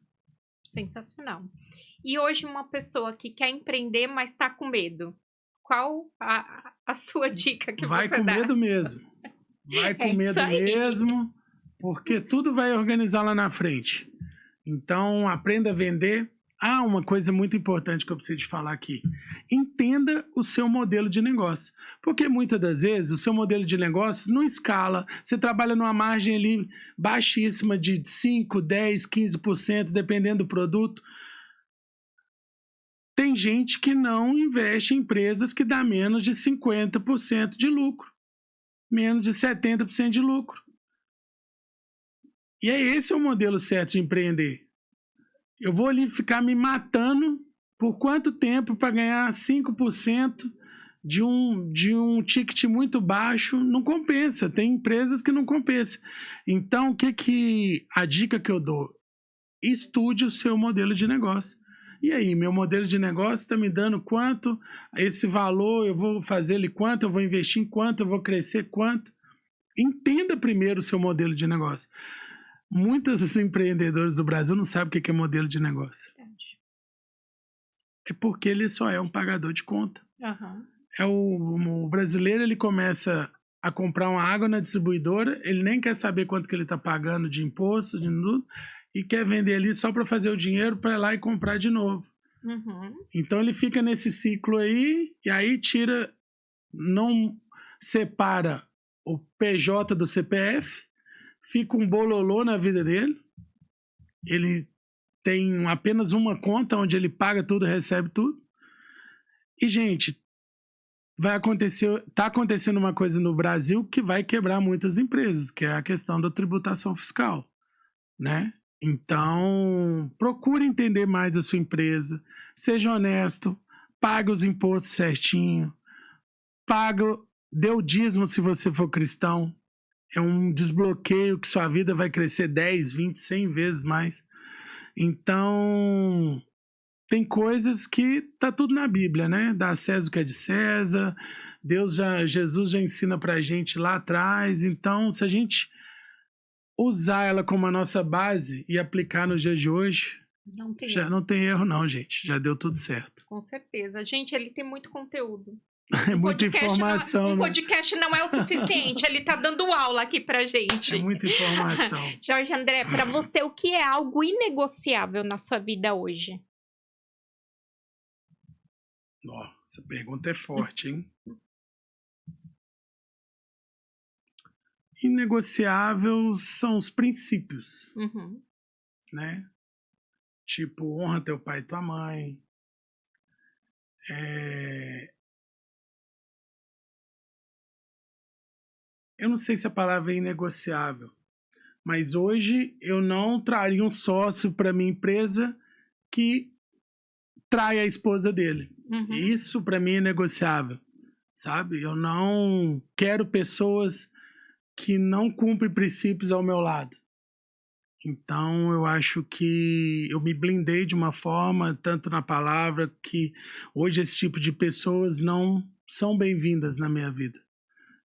Sensacional. E hoje uma pessoa que quer empreender, mas está com medo, qual a sua dica que vai você dá? Vai com medo mesmo. Vai com medo mesmo, porque tudo vai organizar lá na frente. Então, aprenda a vender. Uma coisa muito importante que eu preciso te falar aqui. Entenda o seu modelo de negócio. Porque muitas das vezes o seu modelo de negócio não escala. Você trabalha numa margem ali baixíssima de 5, 10, 15%, dependendo do produto. Tem gente que não investe em empresas que dá menos de 50% de lucro. Menos de 70% de lucro. E esse é o modelo certo de empreender. Eu vou ali ficar me matando por quanto tempo para ganhar 5% de um ticket muito baixo? Não compensa. Tem empresas que não compensam. Então, a dica que eu dou? Estude o seu modelo de negócio. E aí, meu modelo de negócio está me dando quanto? Esse valor, eu vou fazer ele quanto? Eu vou investir em quanto? Eu vou crescer quanto? Entenda primeiro o seu modelo de negócio. Muitos empreendedores do Brasil não sabem o que é modelo de negócio. É porque ele só é um pagador de conta. O brasileiro, ele começa a comprar uma água na distribuidora, ele nem quer saber quanto que ele está pagando de imposto, de tudo, e quer vender ali só para fazer o dinheiro para ir lá e comprar de novo. Então ele fica nesse ciclo aí, e aí não separa o PJ do CPF, fica um bololô na vida dele. Ele tem apenas uma conta onde ele paga tudo, recebe tudo. E, gente, tá acontecendo uma coisa no Brasil que vai quebrar muitas empresas, que é a questão da tributação fiscal, né? Então, procure entender mais a sua empresa, seja honesto, pague os impostos certinho, dê o dízimo se você for cristão. é um desbloqueio que sua vida vai crescer 10, 20, 100 vezes mais. Então, tem coisas que tá tudo na Bíblia, né? Dá a César o que é de César, Jesus já ensina pra gente lá atrás. Então, se a gente usar ela como a nossa base e aplicar nos dias de hoje, já não tem erro não, gente. Já deu tudo certo. Com certeza. Gente, ele tem muito conteúdo. É muita informação. Um podcast não é o suficiente. Ele tá dando aula aqui pra gente. É muita informação. Jorge André, pra você, o que é algo inegociável na sua vida hoje? Essa pergunta é forte, hein? Inegociável são os princípios, né? Tipo, honra teu pai e tua mãe. Eu não sei se a palavra é inegociável, mas hoje eu não traria um sócio para minha empresa que trai a esposa dele. Isso para mim é negociável, sabe? Eu não quero pessoas que não cumprem princípios ao meu lado. Então, eu acho que eu me blindei de uma forma, tanto na palavra, que hoje esse tipo de pessoas não são bem-vindas na minha vida.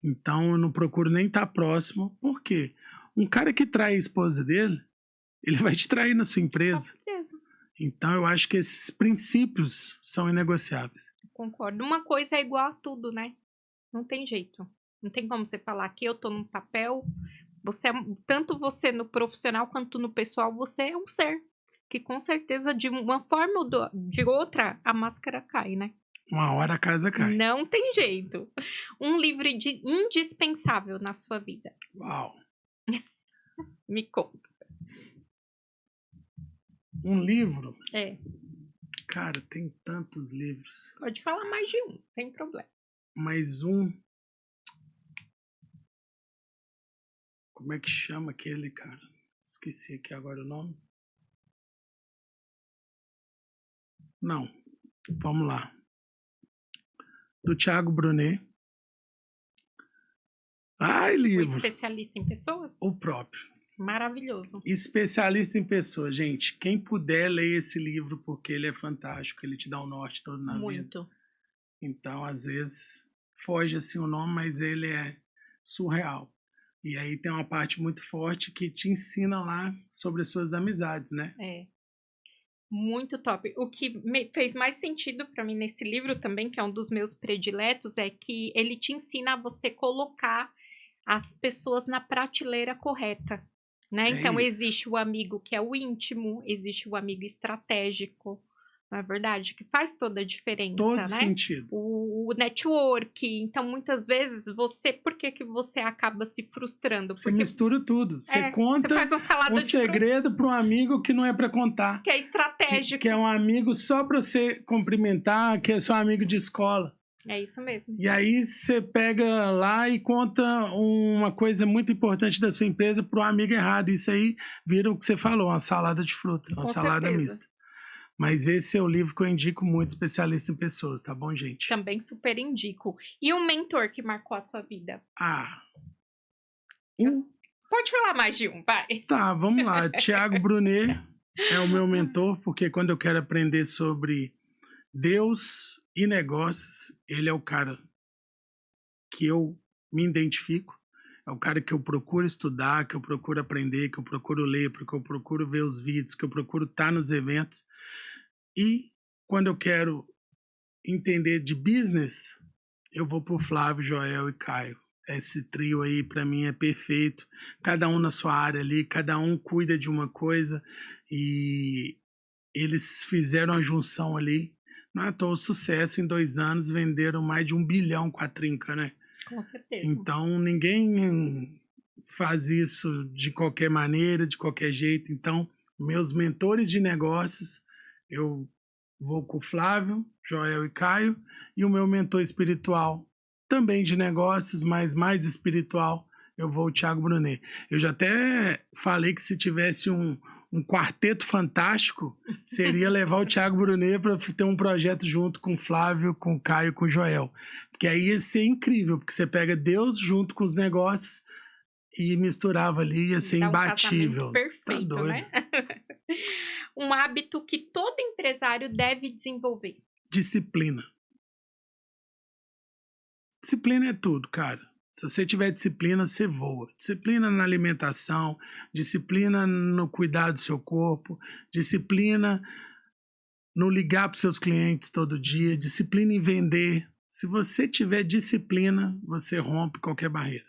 Então, eu não procuro nem estar próximo. Por quê? Um cara que trai a esposa dele, ele vai te trair na sua empresa. Com certeza. Então, eu acho que esses princípios são inegociáveis. Concordo. Uma coisa é igual a tudo, né? Não tem jeito. Não tem como você falar que eu tô num papel... tanto você no profissional quanto no pessoal, você é um ser. Que com certeza, de uma forma ou de outra, a máscara cai, né? Uma hora a casa cai. Não tem jeito. Um livro indispensável na sua vida. Uau! Me conta. Um livro? É. Cara, tem tantos livros. Pode falar mais de um, tem problema. Mais um... Como é que chama aquele, cara? Esqueci aqui agora o nome. Não. Vamos lá. Do Thiago Brunet. Ai, livro. O especialista em pessoas? O próprio. Maravilhoso. Especialista em pessoas. Gente, quem puder, leia esse livro, porque ele é fantástico. Ele te dá o norte todo na vida. Muito. Então, às vezes, foge assim o nome, mas ele é surreal. E aí tem uma parte muito forte que te ensina lá sobre as suas amizades, né? É. Muito top. O que fez mais sentido para mim nesse livro também, que é um dos meus prediletos, é que ele te ensina a você colocar as pessoas na prateleira correta, né? Então, existe o amigo que é o íntimo, existe o amigo estratégico, não é verdade? Que faz toda a diferença, Todo né? sentido. O network. Então, muitas vezes, por que você acaba se frustrando? Você mistura tudo. Você conta você faz uma salada um segredo para um amigo que não é para contar. Que é estratégico. Que é um amigo só para você cumprimentar, que é seu amigo de escola. É isso mesmo. E aí você pega lá e conta uma coisa muito importante da sua empresa para o amigo errado. Isso aí vira o que você falou, uma salada de fruta, uma salada mista. Mas esse é o livro que eu indico muito, especialista em pessoas, tá bom, gente? Também super indico. E um mentor que marcou a sua vida? Pode falar mais de um, vai. Tá, vamos lá. Thiago Brunet é o meu mentor, porque quando eu quero aprender sobre Deus e negócios, ele é o cara que eu me identifico. É o cara que eu procuro estudar, que eu procuro aprender, que eu procuro ler, que eu procuro ver os vídeos, que eu procuro estar nos eventos. E quando eu quero entender de business, eu vou pro Flávio, Joel e Caio. Esse trio aí, para mim, é perfeito. Cada um na sua área ali, cada um cuida de uma coisa. E eles fizeram a junção ali. Não é à toa o sucesso. Em 2 anos, venderam mais de 1 bilhão com a Trinca, né? Com certeza. Então, ninguém faz isso de qualquer maneira, de qualquer jeito. Então, meus mentores de negócios, eu vou com o Flávio, Joel e Caio, e o meu mentor espiritual, também de negócios, mas mais espiritual, eu vou o Thiago Brunet. Eu já até falei que se tivesse um quarteto fantástico, seria levar o Thiago Brunet para ter um projeto junto com o Flávio, com o Caio, com o Joel. Porque aí ia ser incrível, porque você pega Deus junto com os negócios e misturava ali, ia ser Dá um imbatível. casamento perfeito, Tá doido. né? Um Imbatível. casamento Tá perfeito, doido. né? Um hábito que todo empresário deve desenvolver. Disciplina. Disciplina é tudo, cara. Se você tiver disciplina, você voa. Disciplina na alimentação, disciplina no cuidar do seu corpo, disciplina no ligar para seus clientes todo dia, disciplina em vender. Se você tiver disciplina, você rompe qualquer barreira.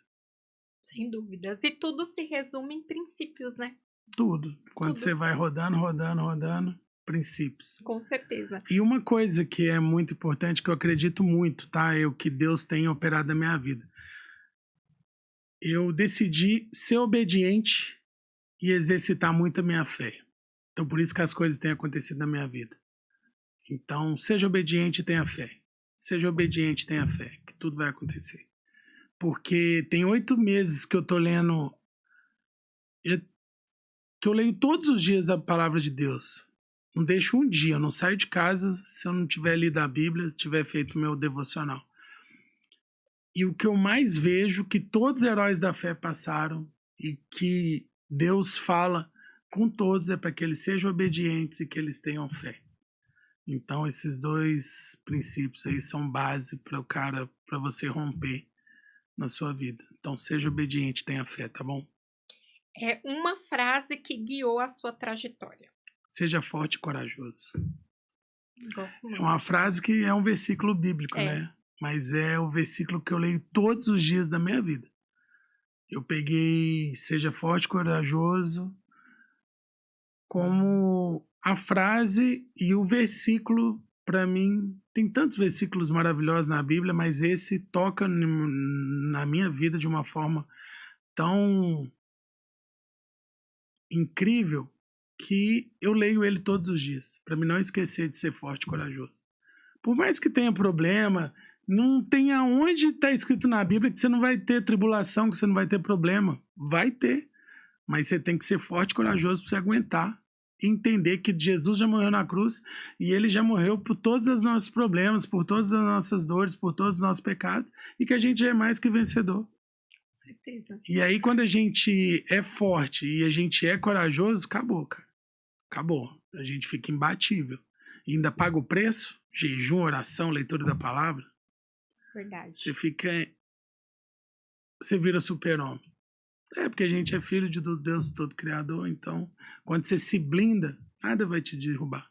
Sem dúvidas. E tudo se resume em princípios, né? Tudo. Quando Tudo. você vai rodando, princípios. Com certeza. E uma coisa que é muito importante, que eu acredito muito, tá? É o que Deus tem operado na minha vida. Eu decidi ser obediente e exercitar muito a minha fé. Então, por isso que as coisas têm acontecido na minha vida. Então, seja obediente e tenha fé. Seja obediente e tenha fé, que tudo vai acontecer. Porque tem 8 meses que eu tô lendo, que eu leio todos os dias a palavra de Deus. Não deixo um dia, eu não saio de casa se eu não tiver lido a Bíblia, tiver feito meu devocional. E o que eu mais vejo que todos os heróis da fé passaram e que Deus fala com todos é para que eles sejam obedientes e que eles tenham fé. Então esses 2 princípios aí são base para o cara, para você romper na sua vida. Então seja obediente, tenha fé, tá bom? É uma frase que guiou a sua trajetória. Seja forte e corajoso. Gosto É muito. uma frase que é um versículo bíblico, né? Mas é o versículo que eu leio todos os dias da minha vida. Eu peguei seja forte e corajoso como a frase e o versículo, para mim, tem tantos versículos maravilhosos na Bíblia, mas esse toca na minha vida de uma forma tão incrível que eu leio ele todos os dias, para mim não esquecer de ser forte e corajoso. Por mais que tenha problema, não tem aonde está escrito na Bíblia que você não vai ter tribulação, que você não vai ter problema. Vai ter, mas você tem que ser forte e corajoso para você aguentar. E entender que Jesus já morreu na cruz e ele já morreu por todos os nossos problemas, por todas as nossas dores, por todos os nossos pecados e que a gente é mais que vencedor. Com certeza. E aí quando a gente é forte e a gente é corajoso, acabou, cara. Acabou. A gente fica imbatível. E ainda paga o preço, jejum, oração, leitura da palavra. Verdade. Você vira super-homem. É porque a gente é filho de Deus todo criador, então quando você se blinda, nada vai te derrubar.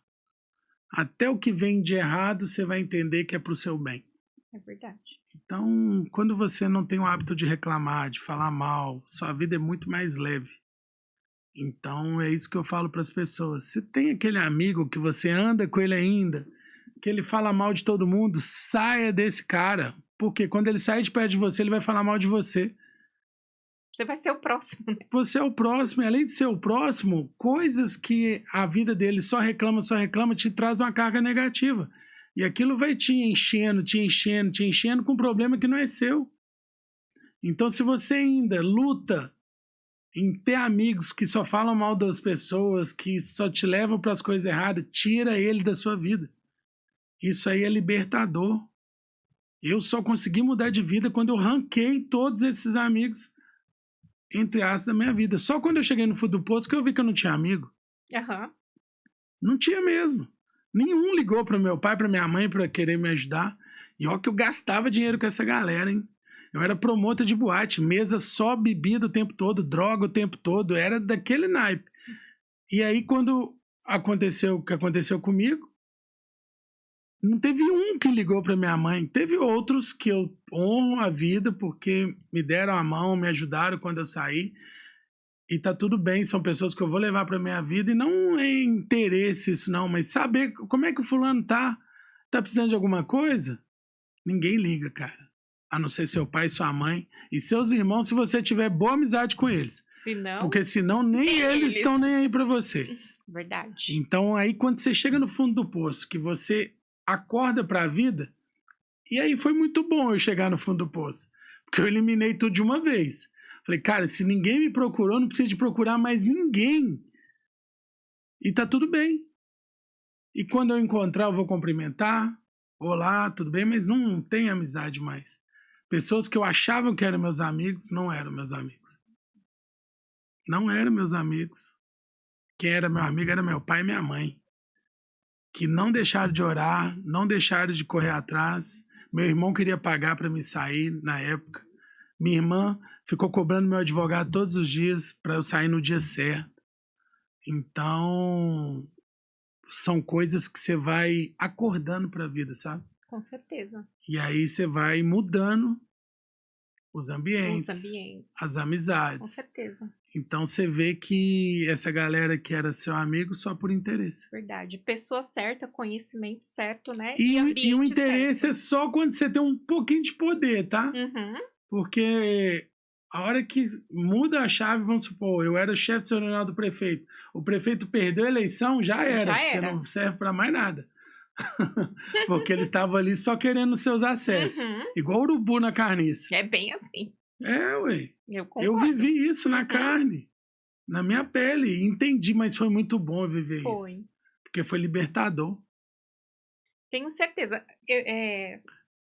Até o que vem de errado, você vai entender que é pro seu bem. É verdade. Então, quando você não tem o hábito de reclamar, de falar mal, sua vida é muito mais leve. Então, é isso que eu falo para as pessoas. Se tem aquele amigo que você anda com ele ainda, que ele fala mal de todo mundo, saia desse cara. Porque quando ele sair de perto de você, ele vai falar mal de você. Você vai ser o próximo, né? Você é o próximo, e além de ser o próximo, coisas que a vida dele só reclama, te traz uma carga negativa. E aquilo vai te enchendo com um problema que não é seu. Então, se você ainda luta em ter amigos que só falam mal das pessoas, que só te levam para as coisas erradas, tira ele da sua vida. Isso aí é libertador. Eu só consegui mudar de vida quando eu ranquei todos esses amigos, entre aspas, da minha vida. Só quando eu cheguei no fundo do poço que eu vi que eu não tinha amigo. Aham. Não tinha mesmo. Nenhum ligou para meu pai, para minha mãe, para querer me ajudar. E olha que eu gastava dinheiro com essa galera, hein? Eu era promotor de boate, mesa só bebida o tempo todo, droga o tempo todo, era daquele naipe. E aí quando aconteceu o que aconteceu comigo, não teve um que ligou para minha mãe, teve outros que eu honro a vida porque me deram a mão, me ajudaram quando eu saí. E tá tudo bem, são pessoas que eu vou levar pra minha vida e não é interesse isso não, mas saber como é que o fulano tá precisando de alguma coisa, ninguém liga, cara. A não ser seu pai, sua mãe e seus irmãos, se você tiver boa amizade com eles. Porque senão nem eles estão nem aí pra você. Verdade. Então aí quando você chega no fundo do poço, que você acorda pra vida, e aí foi muito bom eu chegar no fundo do poço, porque eu eliminei tudo de uma vez. Falei, cara, se ninguém me procurou, não precisa de procurar mais ninguém. E tá tudo bem. E quando eu encontrar, eu vou cumprimentar. Olá, tudo bem? Mas não tem amizade mais. Pessoas que eu achava que eram meus amigos, não eram meus amigos. não eram meus amigos. Quem era meu amigo era meu pai e minha mãe, que não deixaram de orar, não deixaram de correr atrás. Meu irmão queria pagar para me sair na época. Minha irmã ficou cobrando meu advogado todos os dias para eu sair no dia certo. Então, são coisas que você vai acordando para a vida, sabe? Com certeza. E aí você vai mudando os ambientes, as amizades. Com certeza. Então você vê que essa galera que era seu amigo só por interesse. Verdade. Pessoa certa, conhecimento certo, né? E o interesse certo. é só quando você tem um pouquinho de poder, tá? Uhum. Porque a hora que muda a chave, vamos supor, eu era chefe de cerimonial do prefeito. O prefeito perdeu a eleição, já era. Você não serve para mais nada. Porque eles estavam ali só querendo seus acessos. Igual urubu na carniça. É bem assim. É, ué. Eu vivi isso na carne, na minha pele. Entendi, mas foi muito bom viver isso. Porque foi libertador. Tenho certeza.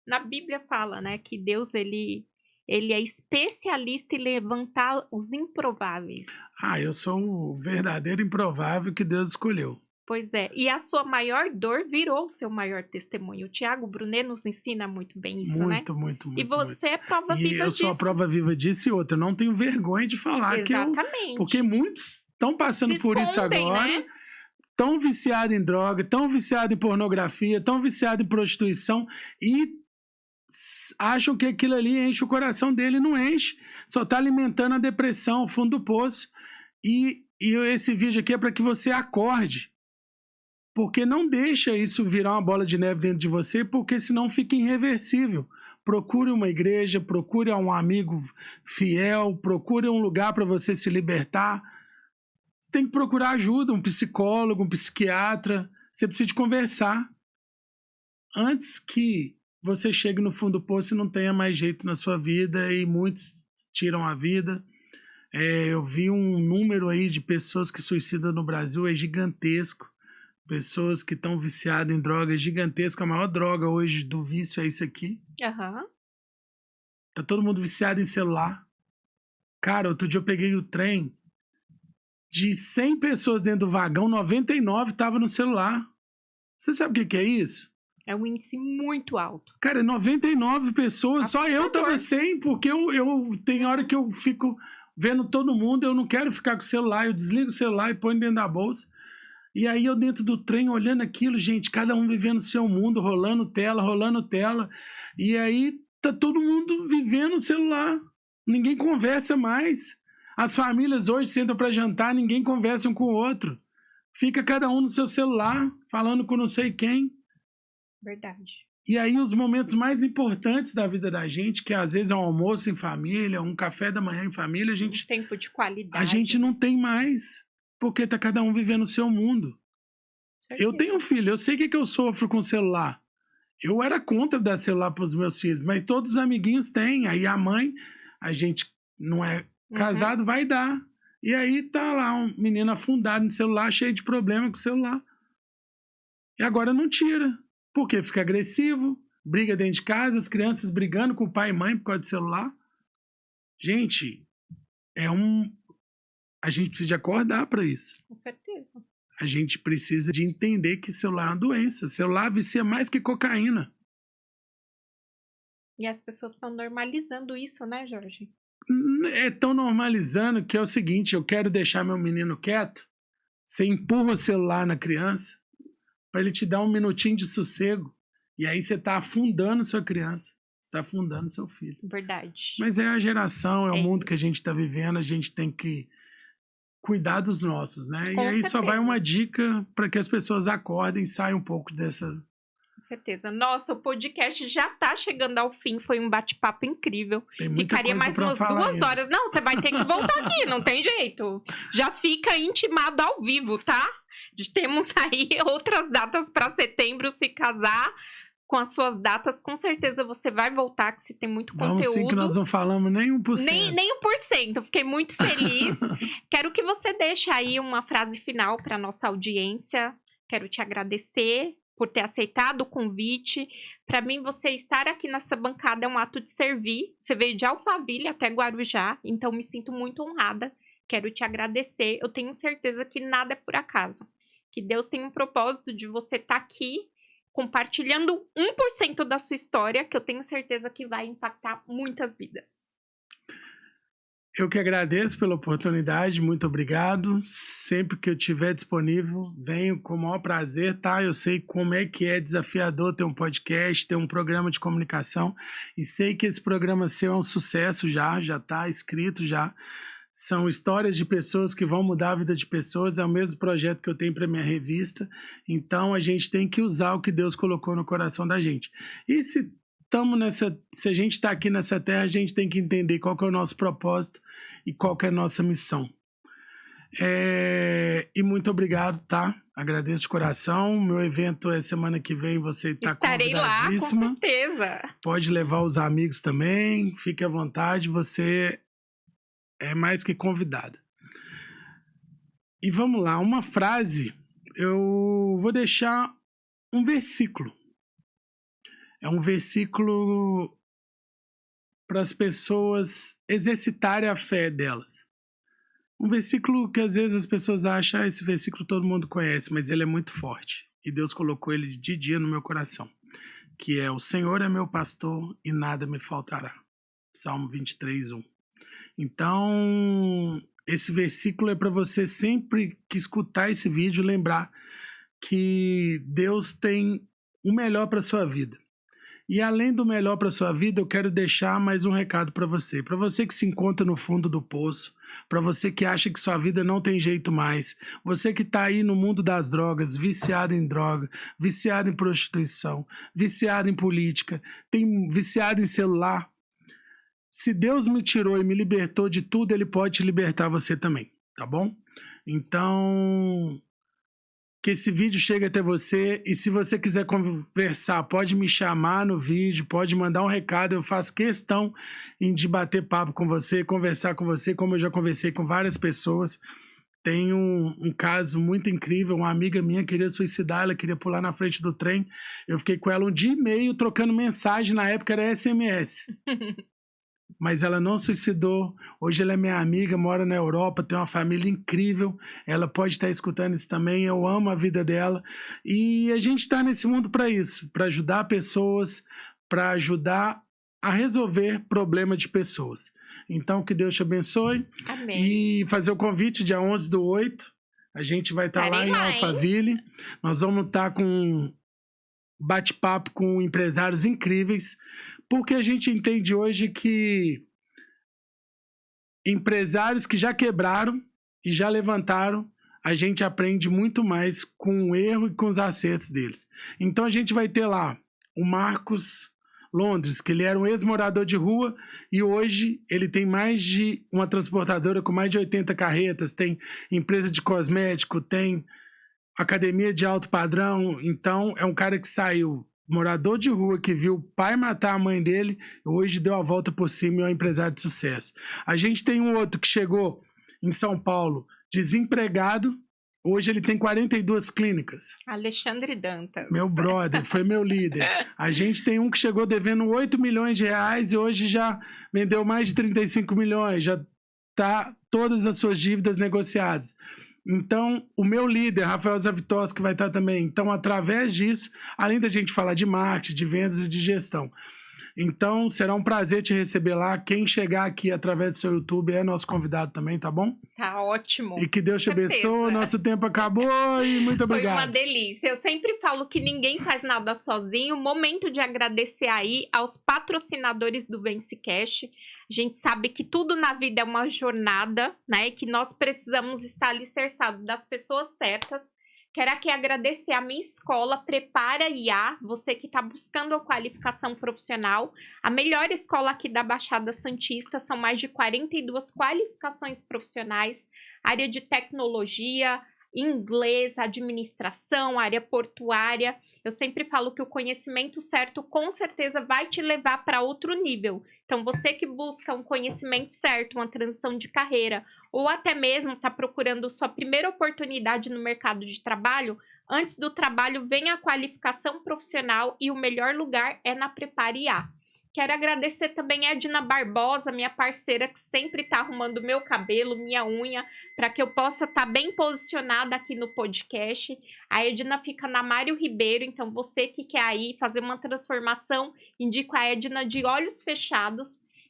Na Bíblia fala, né, que Deus, ele é especialista em levantar os improváveis. Eu sou o verdadeiro improvável que Deus escolheu. Pois é. E a sua maior dor virou o seu maior testemunho. O Tiago Brunet nos ensina muito bem isso, né? Muito. E você é prova viva disso. E eu sou a prova viva disso e outra. Eu não tenho vergonha de falar. Exatamente. Porque muitos estão passando por isso agora. Né? Tão viciado em droga, tão viciado em pornografia, tão viciado em prostituição e acham que aquilo ali enche o coração dele. Não enche. Só está alimentando a depressão, o fundo do poço. E esse vídeo aqui é para que você acorde. Porque não deixa isso virar uma bola de neve dentro de você, porque senão fica irreversível. Procure uma igreja, procure um amigo fiel, procure um lugar para você se libertar. Você tem que procurar ajuda, um psicólogo, um psiquiatra. Você precisa de conversar. Antes que você chegue no fundo do poço e não tenha mais jeito na sua vida, e muitos tiram a vida. Eu vi um número aí de pessoas que suicidam no Brasil, é gigantesco. Pessoas que estão viciadas em drogas gigantescas. A maior droga hoje do vício é isso aqui. Tá todo mundo viciado em celular. Cara, outro dia eu peguei o trem. De 100 pessoas dentro do vagão, 99 estavam no celular. Você sabe o que é isso? É um índice muito alto. Cara, 99 pessoas. Assustador. Só eu tava 100, porque eu tem hora que eu fico vendo todo mundo. Eu não quero ficar com o celular. Eu desligo o celular e ponho dentro da bolsa. E aí eu dentro do trem olhando aquilo, gente, cada um vivendo o seu mundo, rolando tela. E aí tá todo mundo vivendo o celular. Ninguém conversa mais. As famílias hoje sentam para jantar, ninguém conversa um com o outro. Fica cada um no seu celular, falando com não sei quem. Verdade. E aí os momentos mais importantes da vida da gente, que às vezes é um almoço em família, um café da manhã em família, Um tempo de qualidade. A gente não tem mais. Porque tá cada um vivendo o seu mundo. Eu tenho um filho, eu sei o que eu sofro com o celular. Eu era contra dar celular para os meus filhos, mas todos os amiguinhos têm. Aí a mãe, a gente não é casado, vai dar. E aí tá lá um menino afundado no celular, cheio de problema com o celular. E agora não tira. Porque fica agressivo, briga dentro de casa, as crianças brigando com o pai e mãe por causa do celular. Gente, a gente precisa de acordar para isso. Com certeza. A gente precisa de entender que celular é uma doença. Celular vicia mais que cocaína. E as pessoas estão normalizando isso, né, Jorge? Tão normalizando que é o seguinte, eu quero deixar meu menino quieto, você empurra o celular na criança para ele te dar um minutinho de sossego. E aí você está afundando sua criança. Você está afundando seu filho. Verdade. Mas é a geração, é o mundo que a gente está vivendo, a gente tem que cuidar dos nossos, né? Com e aí certeza. Só vai uma dica para que as pessoas acordem e saiam um pouco dessa... Com certeza. Nossa, o podcast já tá chegando ao fim. Foi um bate-papo incrível. Ficaria mais umas 2 horas. Não, você vai ter que voltar aqui, não tem jeito. Já fica intimado ao vivo, tá? Temos aí outras datas para setembro se casar. Com as suas datas, com certeza você vai voltar, que você tem muito conteúdo. Vamos sim, que nós não falamos nem 1%. Nem 1%. Fiquei muito feliz. Quero que você deixe aí uma frase final para nossa audiência. Quero te agradecer por ter aceitado o convite. Para mim, você estar aqui nessa bancada é um ato de servir. Você veio de Alphaville até Guarujá, então me sinto muito honrada Quero te agradecer. Eu tenho certeza que nada é por acaso. Que Deus tem um propósito de você estar aqui compartilhando 1% da sua história, que eu tenho certeza que vai impactar muitas vidas. Eu que agradeço pela oportunidade, muito obrigado. Sempre que eu estiver disponível, venho com o maior prazer, tá? Eu sei como é que é desafiador ter um podcast, ter um programa de comunicação, e sei que esse programa seu é um sucesso já está escrito já. São histórias de pessoas que vão mudar a vida de pessoas, é o mesmo projeto que eu tenho para minha revista, então a gente tem que usar o que Deus colocou no coração da gente. E se a gente está aqui nessa terra, a gente tem que entender qual que é o nosso propósito e qual que é a nossa missão. E muito obrigado, tá? Agradeço de coração. Meu evento é semana que vem, você está convidadíssima. Estarei lá, com certeza. Pode levar os amigos também, fique à vontade, você é mais que convidada. E vamos lá, uma frase, eu vou deixar um versículo. É um versículo para as pessoas exercitarem a fé delas. Um versículo que às vezes as pessoas acham, esse versículo todo mundo conhece, mas ele é muito forte. E Deus colocou ele de dia no meu coração. Que é: o Senhor é meu pastor e nada me faltará. Salmo 23, 1. Então, esse versículo é para você sempre que escutar esse vídeo lembrar que Deus tem o melhor para sua vida. E além do melhor para sua vida, eu quero deixar mais um recado para você. Para você que se encontra no fundo do poço, para você que acha que sua vida não tem jeito mais, você que está aí no mundo das drogas, viciado em droga, viciado em prostituição, viciado em política, viciado em celular. Se Deus me tirou e me libertou de tudo, Ele pode te libertar você também, tá bom? Então, que esse vídeo chegue até você, e se você quiser conversar, pode me chamar no vídeo, pode mandar um recado, eu faço questão de bater papo com você, conversar com você, como eu já conversei com várias pessoas. Tem um caso muito incrível, uma amiga minha queria suicidar, ela queria pular na frente do trem, eu fiquei com ela 1 dia e meio trocando mensagem, na época era SMS. Mas ela não suicidou. Hoje ela é minha amiga, mora na Europa, tem uma família incrível. Ela pode estar escutando isso também. Eu amo a vida dela. E a gente está nesse mundo para isso, para ajudar pessoas, para ajudar a resolver problema de pessoas. Então, que Deus te abençoe. Amém. E fazer o convite dia 11/8. A gente vai estar lá em Alphaville. Nós vamos estar com um bate-papo com empresários incríveis. Porque a gente entende hoje que empresários que já quebraram e já levantaram, a gente aprende muito mais com o erro e com os acertos deles. Então a gente vai ter lá o Marcos Londres, que ele era um ex-morador de rua e hoje ele tem mais de uma transportadora com mais de 80 carretas, tem empresa de cosmético, tem academia de alto padrão. Então é um cara que saiu morador de rua, que viu o pai matar a mãe dele, hoje deu a volta por cima e é um empresário de sucesso. A gente tem um outro que chegou em São Paulo desempregado, hoje ele tem 42 clínicas. Alexandre Dantas. Meu brother, foi meu líder. A gente tem um que chegou devendo 8 milhões de reais e hoje já vendeu mais de 35 milhões, já tá todas as suas dívidas negociadas. Então, o meu líder, Rafael Zavitoski, vai estar também. Então, através disso, além da gente falar de marketing, de vendas e de gestão. Então, será um prazer te receber lá. Quem chegar aqui através do seu YouTube é nosso convidado também, tá bom? Tá ótimo. E que Deus te abençoe. Nosso tempo acabou e muito obrigado. Foi uma delícia. Eu sempre falo que ninguém faz nada sozinho. Momento de agradecer aí aos patrocinadores do Vence Cash. A gente sabe que tudo na vida é uma jornada, né? E que nós precisamos estar alicerçados das pessoas certas. Quero aqui agradecer a minha escola Prepara IA, você que está buscando a qualificação profissional. A melhor escola aqui da Baixada Santista, são mais de 42 qualificações profissionais, área de tecnologia, inglês, administração, área portuária. Eu sempre falo que o conhecimento certo com certeza vai te levar para outro nível. Então, você que busca um conhecimento certo, uma transição de carreira, ou até mesmo está procurando sua primeira oportunidade no mercado de trabalho, antes do trabalho vem a qualificação profissional e o melhor lugar é na Prepara IA. Quero agradecer também a Edna Barbosa, minha parceira, que sempre está arrumando meu cabelo, minha unha, para que eu possa estar bem posicionada aqui no podcast. A Edna fica na Mário Ribeiro, então você que quer aí fazer uma transformação, indico a Edna de olhos fechados.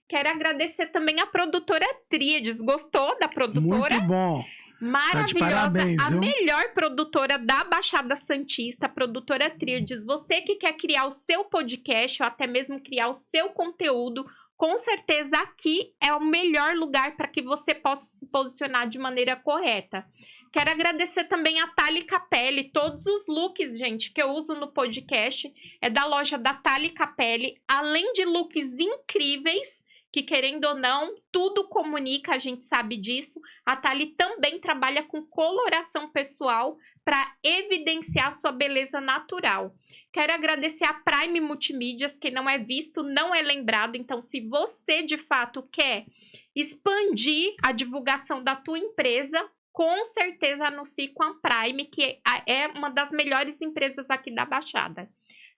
Quero agradecer também a produtora Tríades. Gostou da produtora? Muito bom. Maravilhosa, parabéns, a viu? melhor produtora da Baixada Santista, a produtora Tríades. Você que quer criar o seu podcast ou até mesmo criar o seu conteúdo, com certeza aqui é o melhor lugar para que você possa se posicionar de maneira correta. Quero agradecer também a Thali Capelli. Todos os looks, gente, que eu uso no podcast é da loja da Thali Capelli. Além de looks incríveis, que querendo ou não, tudo comunica, a gente sabe disso. A Thali também trabalha com coloração pessoal para evidenciar sua beleza natural. Quero agradecer a Prime Multimídias, que não é visto, não é lembrado. Então, se você de fato quer expandir a divulgação da tua empresa, com certeza anuncie com a Prime, que é uma das melhores empresas aqui da Baixada.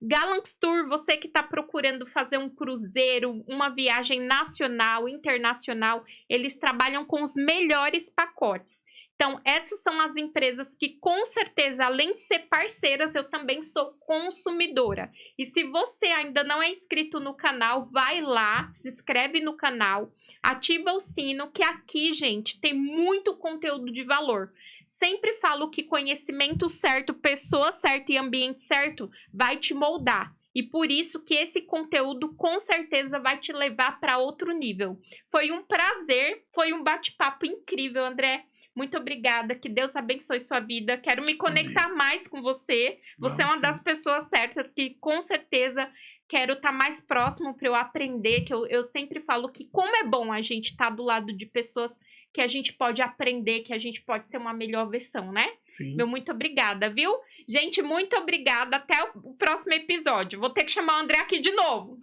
Gallant Tour, você que está procurando fazer um cruzeiro, uma viagem nacional, internacional, eles trabalham com os melhores pacotes. Então, essas são as empresas que, com certeza, além de ser parceiras, eu também sou consumidora. E se você ainda não é inscrito no canal, vai lá, se inscreve no canal, ativa o sino, que aqui, gente, tem muito conteúdo de valor. Sempre falo que conhecimento certo, pessoa certa e ambiente certo vai te moldar. E por isso que esse conteúdo com certeza vai te levar para outro nível. Foi um prazer, foi um bate-papo incrível, André. Muito obrigada, que Deus abençoe sua vida. Quero me conectar mais com você. Você é uma das pessoas certas que com certeza quero estar mais próximo para eu aprender. Que eu sempre falo que como é bom a gente estar do lado de pessoas que a gente pode aprender, que a gente pode ser uma melhor versão, né? Sim. Meu muito obrigada, viu? Gente, muito obrigada. Até o próximo episódio. Vou ter que chamar o André aqui de novo.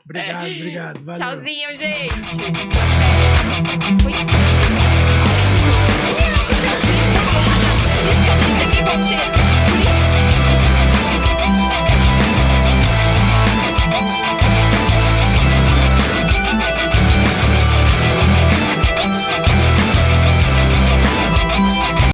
Obrigado. Valeu. Tchauzinho, gente. Oi.